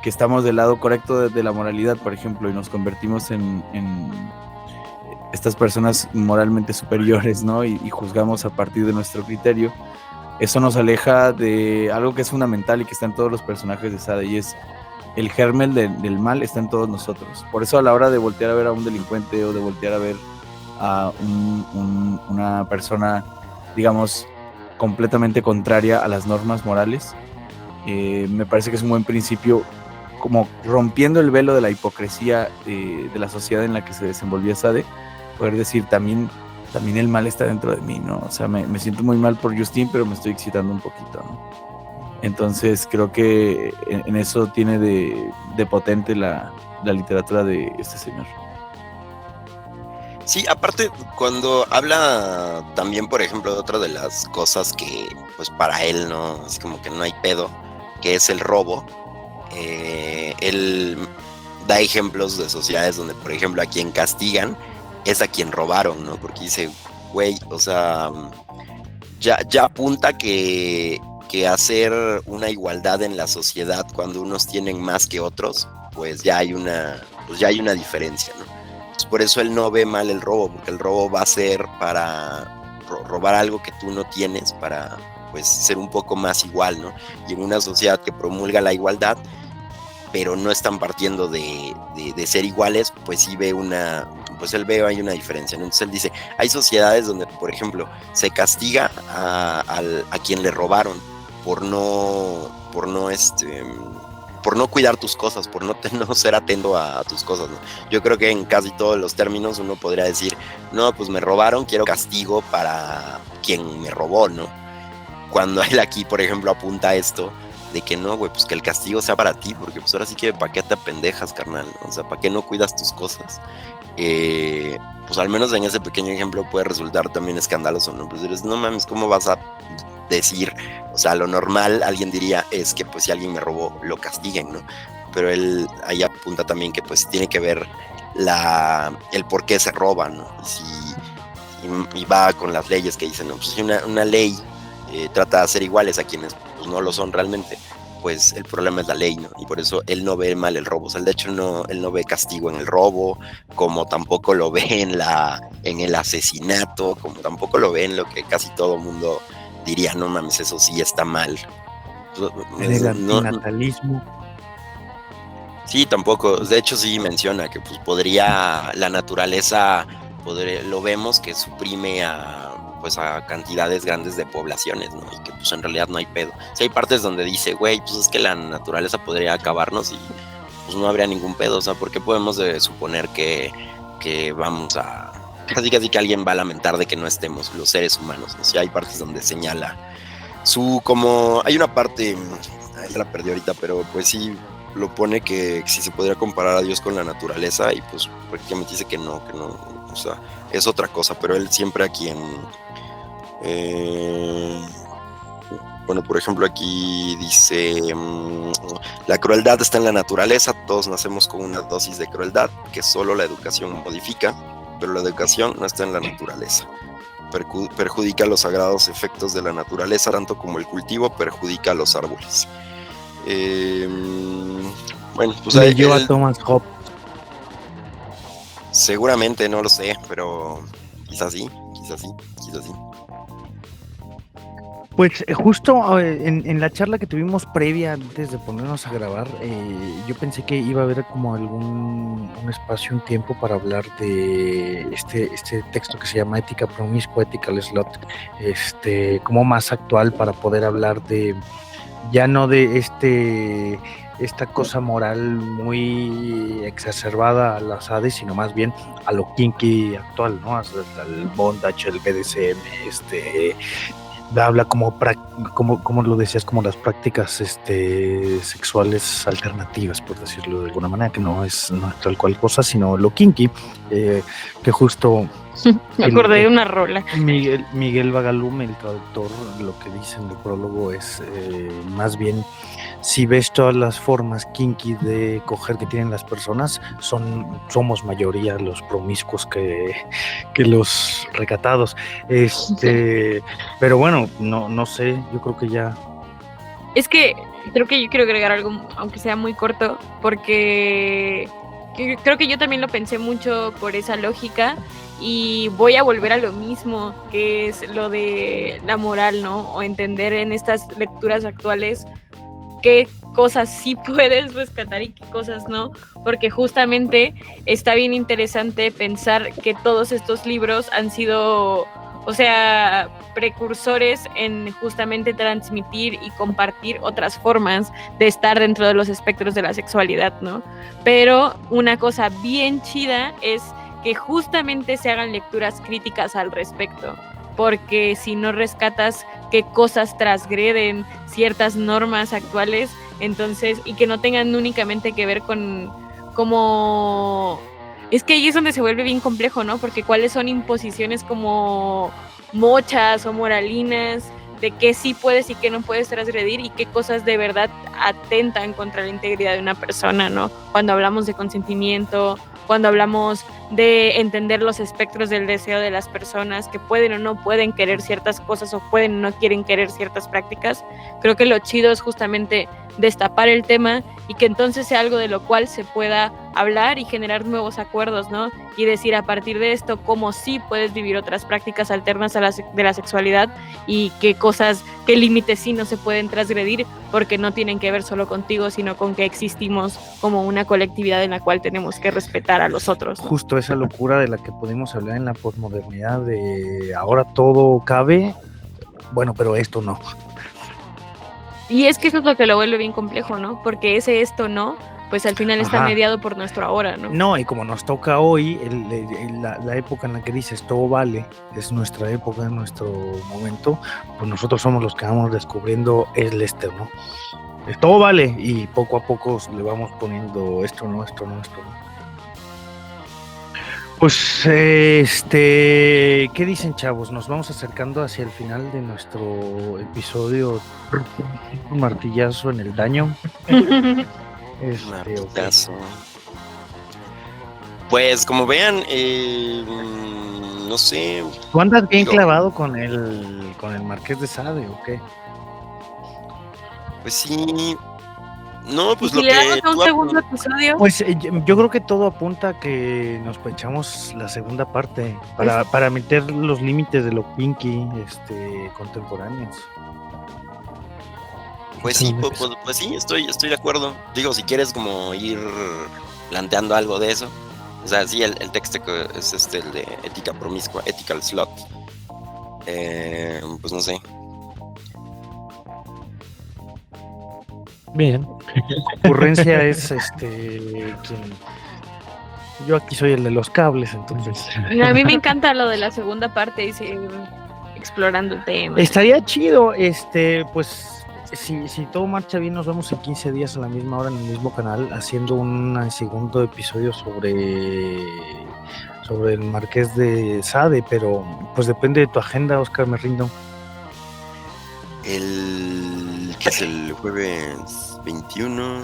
que estamos del lado correcto de la moralidad, por ejemplo, y nos convertimos en estas personas moralmente superiores, ¿no? Y juzgamos a partir de nuestro criterio, eso nos aleja de algo que es fundamental y que está en todos los personajes de Sade, y es el germen del mal está en todos nosotros. Por eso a la hora de voltear a ver a un delincuente o de voltear a ver a una persona, digamos, completamente contraria a las normas morales. Me parece que es un buen principio, como rompiendo el velo de la hipocresía de la sociedad en la que se desenvolvía Sade, poder decir también el mal está dentro de mí, ¿no? O sea, me siento muy mal por Justin, pero me estoy excitando un poquito, ¿no? Entonces creo que en eso tiene de potente la literatura de este señor. Sí, aparte, cuando habla también, por ejemplo, de otra de las cosas que, pues para él, ¿no? Es como que no hay pedo, que es el robo. Él da ejemplos de sociedades donde, por ejemplo, a quien castigan es a quien robaron, ¿no? Porque dice, güey, o sea, ya apunta que hacer una igualdad en la sociedad cuando unos tienen más que otros, pues ya hay una diferencia, ¿no? Pues por eso él no ve mal el robo, porque el robo va a ser para robar algo que tú no tienes, para pues ser un poco más igual, ¿no? Y en una sociedad que promulga la igualdad, pero no están partiendo de ser iguales, pues sí ve él ve ahí una diferencia, ¿no? Entonces él dice, hay sociedades donde, por ejemplo, se castiga a quien le robaron por no cuidar tus cosas, por no ser atento a tus cosas, ¿no? Yo creo que en casi todos los términos uno podría decir, no, pues me robaron, quiero castigo para quien me robó, ¿no? Cuando él aquí, por ejemplo, apunta esto, de que no, güey, pues que el castigo sea para ti, porque pues ahora sí que ¿para qué te apendejas, carnal? O sea, ¿para qué no cuidas tus cosas? Pues al menos en ese pequeño ejemplo puede resultar también escandaloso, ¿no? Pues dices, no mames, ¿cómo vas a decir? O sea, lo normal, alguien diría, es que pues si alguien me robó, lo castiguen, ¿no? Pero él ahí apunta también que pues tiene que ver el por qué se roba, ¿no? Y va con las leyes que dicen, ¿no? Pues si una ley trata de hacer iguales a quienes pues no lo son realmente, pues el problema es la ley, ¿no? Y por eso él no ve mal el robo. O sea, de hecho él no ve castigo en el robo, como tampoco lo ve en el asesinato, como tampoco lo ve en lo que casi todo mundo diría, no mames, eso sí está mal. En el antinatalismo. Sí, tampoco. De hecho sí menciona que pues la naturaleza, lo vemos que suprime a cantidades grandes de poblaciones, ¿no? Y que pues en realidad no hay pedo. Si hay partes donde dice, güey, pues es que la naturaleza podría acabarnos y pues no habría ningún pedo. O sea, ¿por qué podemos suponer que vamos a... Casi que alguien va a lamentar de que no estemos los seres humanos, ¿no? Si hay partes donde señala hay una parte, él la perdió ahorita, pero pues sí lo pone que si se podría comparar a Dios con la naturaleza, y pues prácticamente dice que no, o sea, es otra cosa, pero él siempre aquí bueno, por ejemplo aquí dice, la crueldad está en la naturaleza, todos nacemos con una dosis de crueldad que solo la educación modifica, pero la educación no está en la naturaleza. Perjudica los sagrados efectos de la naturaleza, tanto como el cultivo perjudica a los árboles. Bueno, pues leyó a Thomas Hobbes. Seguramente, no lo sé, pero quizás sí. Pues justo en la charla que tuvimos previa antes de ponernos a grabar, yo pensé que iba a haber como un espacio, un tiempo para hablar de este texto que se llama Ética Promiscua, Ethical Slut, como más actual, para poder hablar de, ya no de esta cosa moral muy exacerbada a la Sade, sino más bien a lo kinky actual, ¿no? Al bondage, el BDSM, habla como lo decías, como las prácticas sexuales alternativas, por decirlo de alguna manera, que no es tal cual cosa, sino lo kinky, que justo me acordé de una rola. Miguel Bagalum, el traductor, lo que dice en el prólogo es más bien, si ves todas las formas kinky de coger que tienen las personas, somos mayoría los promiscuos que los recatados. Pero bueno, no sé, yo creo que ya. Es que creo que yo quiero agregar algo, aunque sea muy corto, porque creo que yo también lo pensé mucho por esa lógica, y voy a volver a lo mismo, que es lo de la moral, ¿no? O entender en estas lecturas actuales qué cosas sí puedes rescatar y qué cosas no, porque justamente está bien interesante pensar que todos estos libros han sido, o sea, precursores en justamente transmitir y compartir otras formas de estar dentro de los espectros de la sexualidad, ¿no? Pero una cosa bien chida es que justamente se hagan lecturas críticas al respecto, porque si no rescatas qué cosas transgreden ciertas normas actuales, entonces, y que no tengan únicamente que ver con como... Es que ahí es donde se vuelve bien complejo, ¿no? Porque cuáles son imposiciones como mochas o moralinas de qué sí puedes y qué no puedes transgredir y qué cosas de verdad atentan contra la integridad de una persona, ¿no? Cuando hablamos de consentimiento, cuando hablamos de entender los espectros del deseo de las personas que pueden o no pueden querer ciertas cosas o pueden o no quieren querer ciertas prácticas, creo que lo chido es justamente destapar el tema y que entonces sea algo de lo cual se pueda hablar y generar nuevos acuerdos, ¿no? Y decir a partir de esto cómo sí puedes vivir otras prácticas alternas a de la sexualidad y qué cosas, qué límites sí no se pueden transgredir porque no tienen que ver solo contigo, sino con que existimos como una colectividad en la cual tenemos que respetar a los otros, ¿no? Justo esa locura de la que pudimos hablar en la posmodernidad de ahora todo cabe, bueno, pero esto no. Y es que eso es lo que lo vuelve bien complejo, ¿no? Porque ese esto no, pues al final está mediado por nuestro ahora, ¿no? No, y como nos toca hoy, la época en la que dices todo vale, es nuestra época, nuestro momento, pues nosotros somos los que vamos descubriendo el ¿no? Todo vale, y poco a poco le vamos poniendo esto no. Pues, ¿qué dicen, chavos? Nos vamos acercando hacia el final de nuestro episodio. Un martillazo en el daño. Martillazo. Pues, como vean, no sé. ¿Tú andas bien clavado con el Marqués de Sade o qué? Pues sí. No, pues ¿Y lo si le que damos a un segundo episodio? Pues yo creo que todo apunta a que nos echamos la segunda parte para meter los límites de lo pinky contemporáneos. Pues sí, pues sí, estoy de acuerdo. Digo, si quieres como ir planteando algo de eso. O sea, sí, el texto que es el de ética promiscua, ethical slut. Pues no sé. Bien. Ocurrencia es quien... Yo aquí soy el de los cables, entonces. A mí me encanta lo de la segunda parte y seguir explorando el tema. Estaría chido, pues si todo marcha bien, nos vemos en 15 días a la misma hora en el mismo canal haciendo un segundo episodio sobre el Marqués de Sade, pero pues depende de tu agenda, Oscar, me rindo. Que es el jueves 21.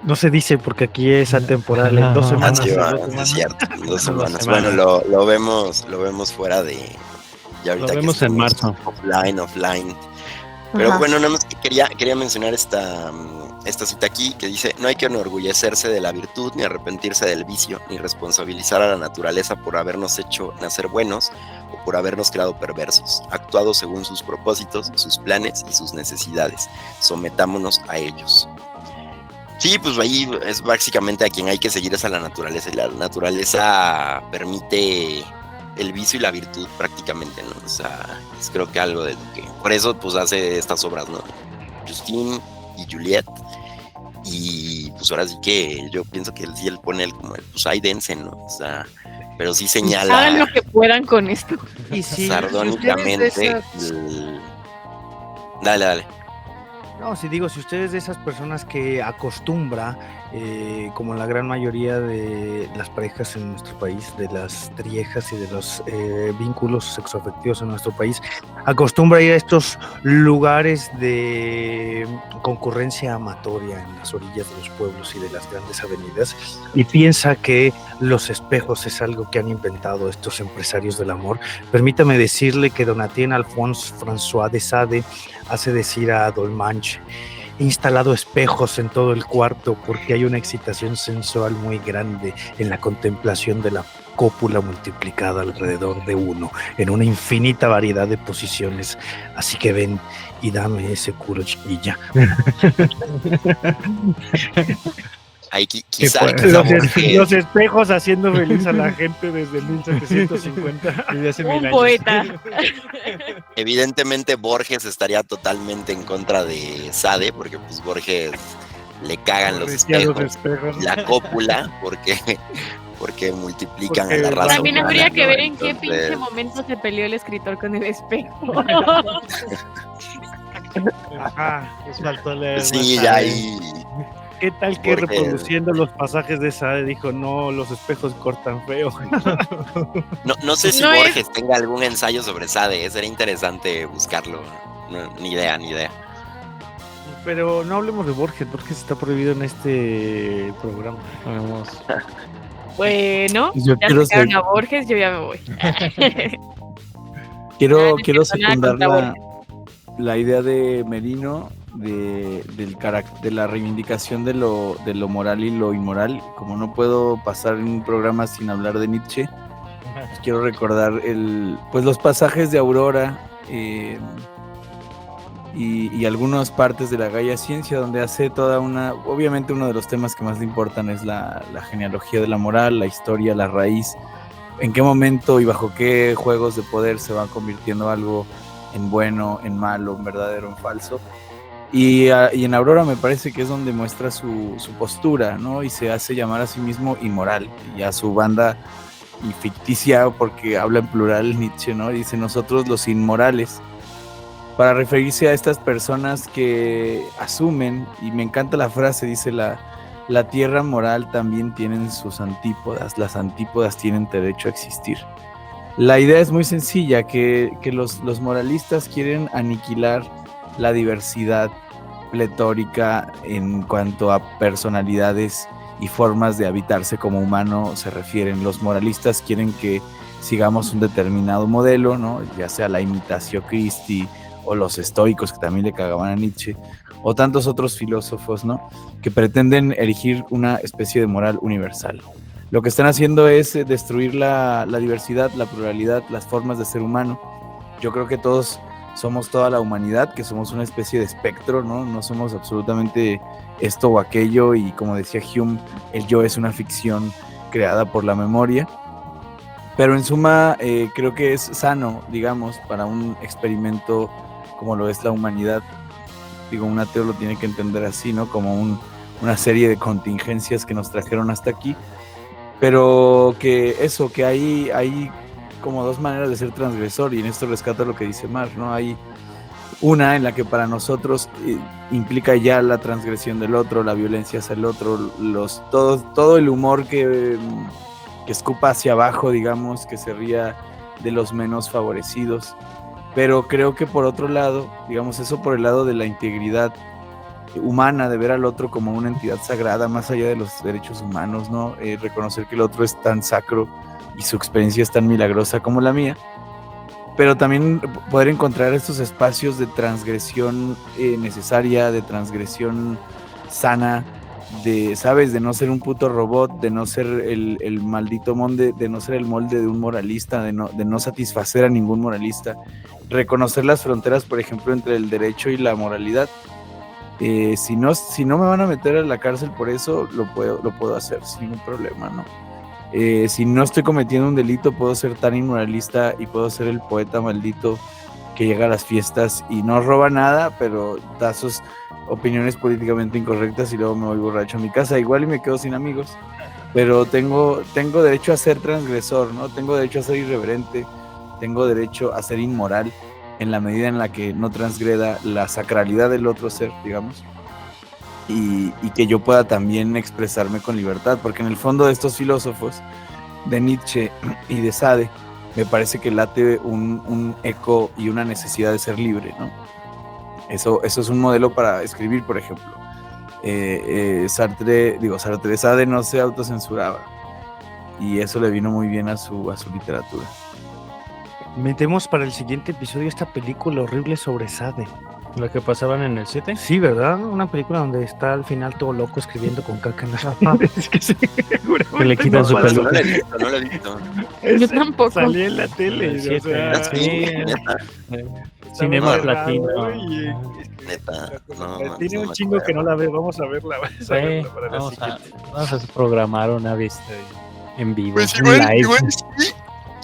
No se dice porque aquí es atemporal, en 2 semanas. Sí, es cierto, en 2 semanas. Bueno, lo vemos fuera de... Ya ahorita lo vemos en marzo. Offline. Pero bueno, nada más que quería mencionar esta cita aquí que dice: no hay que enorgullecerse de la virtud, ni arrepentirse del vicio, ni responsabilizar a la naturaleza por habernos hecho nacer buenos o por habernos creado perversos, actuado según sus propósitos, sus planes y sus necesidades. Sometámonos a ellos. Sí, pues ahí es básicamente a quien hay que seguir es a la naturaleza, y la naturaleza permite el vicio y la virtud prácticamente, ¿no? O sea, es creo que algo de lo que... Por eso, pues, hace estas obras, ¿no? Justine y Juliet. Y, pues, ahora sí que yo pienso que él pone pues, ahí dense, ¿no? O sea, pero sí señala... Hagan lo que puedan con esto. Y sí, sardónicamente... Dale. No, si ustedes de esas personas que acostumbra, como la gran mayoría de las parejas en nuestro país, de las triejas y de los vínculos sexoafectivos en nuestro país, acostumbra ir a estos lugares de concurrencia amatoria en las orillas de los pueblos y de las grandes avenidas y piensa que los espejos es algo que han inventado estos empresarios del amor, permítame decirle que Donatien Alphonse François de Sade hace decir a Dolmanche: he instalado espejos en todo el cuarto porque hay una excitación sensual muy grande en la contemplación de la cópula multiplicada alrededor de uno en una infinita variedad de posiciones, así que ven y dame ese culo, chiquilla. Ahí quizá los espejos haciendo feliz a la gente desde 1750. Un poeta. Evidentemente Borges estaría totalmente en contra de Sade, porque pues Borges le cagan los espejos, la cópula, porque multiplican a la raza. También humana, habría que ¿no? ver en qué Entonces, pinche momento se peleó el escritor con el espejo. Ajá, Nos faltó leer sí, más ya tarde. ahí. ¿qué tal que Borges. reproduciendo los pasajes de Sade dijo, no, los espejos cortan feo? No sé si No es- Borges tenga algún ensayo sobre Sade, sería interesante buscarlo. Ni idea. Pero no hablemos de Borges está prohibido en este programa. Vamos. Bueno, Yo ya quiero sacaron ser- a Borges, yo ya me voy. Quiero nada secundar contra la idea de Merino de la reivindicación de lo moral y lo inmoral. Como no puedo pasar en un programa sin hablar de Nietzsche, pues quiero recordar los pasajes de Aurora y algunas partes de la Gaia Ciencia, donde hace obviamente uno de los temas que más le importan es la genealogía de la moral, la historia, la raíz, en qué momento y bajo qué juegos de poder se va convirtiendo algo en bueno, en malo, en verdadero, en falso. Y en Aurora me parece que es donde muestra su postura, ¿no? Y se hace llamar a sí mismo inmoral, y a su banda y ficticia, porque habla en plural Nietzsche, ¿no? Dice nosotros los inmorales, para referirse a estas personas que asumen, y me encanta la frase, dice la tierra moral también tienen sus antípodas, las antípodas tienen derecho a existir. La idea es muy sencilla, que los moralistas quieren aniquilar la diversidad pletórica en cuanto a personalidades y formas de habitarse como humano se refieren. Los moralistas quieren que sigamos un determinado modelo, ¿no? Ya sea la Imitatio Christi o los estoicos, que también le cagaban a Nietzsche, o tantos otros filósofos, ¿no? Que pretenden erigir una especie de moral universal. Lo que están haciendo es destruir la diversidad, la pluralidad, las formas de ser humano. Yo creo que todos somos toda la humanidad, que somos una especie de espectro, ¿no? No somos absolutamente esto o aquello, y como decía Hume, el yo es una ficción creada por la memoria. Pero en suma, creo que es sano, digamos, para un experimento como lo es la humanidad. Digo, un ateo lo tiene que entender así, ¿no? Como una serie de contingencias que nos trajeron hasta aquí. Pero que hay como dos maneras de ser transgresor, y en esto rescata lo que dice Mar, ¿no? Hay una en la que para nosotros implica ya la transgresión del otro, la violencia hacia el otro, todo el humor que escupa hacia abajo, digamos, que se ría de los menos favorecidos. Pero creo que por otro lado, digamos, eso por el lado de la integridad humana, de ver al otro como una entidad sagrada, más allá de los derechos humanos, ¿no? Reconocer que el otro es tan sacro y su experiencia es tan milagrosa como la mía, pero también poder encontrar estos espacios de transgresión necesaria, de transgresión sana, ¿sabes? De no ser un puto robot, de no ser el maldito molde, de no ser el molde de un moralista, de no satisfacer a ningún moralista, reconocer las fronteras, por ejemplo, entre el derecho y la moralidad. Si no me van a meter a la cárcel por eso, lo puedo hacer sin ningún problema, ¿no? Si no estoy cometiendo un delito, puedo ser tan inmoralista y puedo ser el poeta maldito que llega a las fiestas y no roba nada, pero da sus opiniones políticamente incorrectas y luego me voy borracho a mi casa, igual y me quedo sin amigos, pero tengo derecho a ser transgresor, ¿no? Tengo derecho a ser irreverente, tengo derecho a ser inmoral en la medida en la que no transgreda la sacralidad del otro ser, digamos, y que yo pueda también expresarme con libertad, porque en el fondo de estos filósofos, de Nietzsche y de Sade, me parece que late un eco y una necesidad de ser libre, ¿no? Eso es un modelo para escribir, por ejemplo. Sade no se autocensuraba, y eso le vino muy bien a su literatura. Metemos para el siguiente episodio esta película horrible sobre Sade. Lo que pasaban en el 7. Sí, ¿verdad? Una película donde está al final todo loco escribiendo con caca en las paredes. Es que sí, seguro. Que le quitan su No, no peluca. no lo he visto. Yo tampoco. Salí en la tele. Sí, O sea, sí. Neta, Cinema No, Platino. neta. No, Tiene no un me chingo que no acuerdo. la ve. Vamos a verla. Vamos a Sí, verla para la vamos a programar una vista en vivo. Pues un igual, live. igual sí.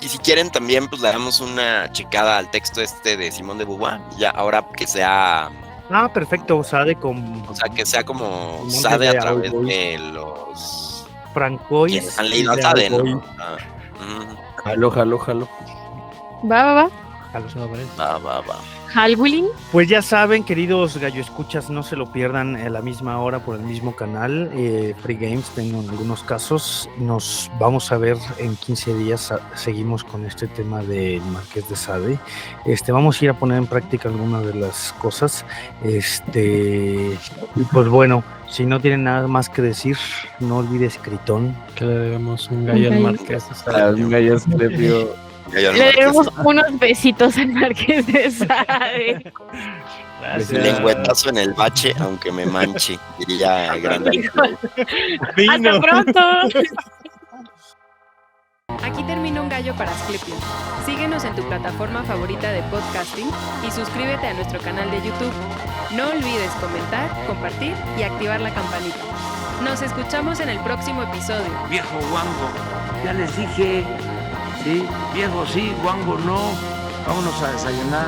Y si quieren también, pues le damos una checada al texto de Simón de Beauvoir. Ya, ahora que sea, Ah, perfecto, Sade con o sea, que sea como Simón Sade de a través Beauvoir. de los Francois. quienes han leído de a Sade, ¿no? Alcoy. Ah, Jalo. Va. va. Halwilling. Pues ya saben, queridos gallo escuchas, no se lo pierdan a la misma hora por el mismo canal. Free Games, tengo en algunos casos. Nos vamos a ver en 15 días. Seguimos con este tema del Marqués de Sade. Vamos a ir a poner en práctica algunas de las cosas. Y pues bueno, si no tienen nada más que decir, no olvides Critón. Que le debemos un gallo al gallo. Marqués. Un gallo Asclepio. Ya Le debemos unos besitos al Marqués de Sade. Lengüetazo en el bache, aunque me manche, diría el gran Dani. ¡Hasta pronto! Aquí termina Un Gallo para Asclepio. Síguenos en tu plataforma favorita de podcasting y suscríbete a nuestro canal de YouTube. No olvides comentar, compartir y activar la campanita. Nos escuchamos en el próximo episodio. Viejo guango, ya les dije. Sí, viejo sí, guango no. Vámonos a desayunar.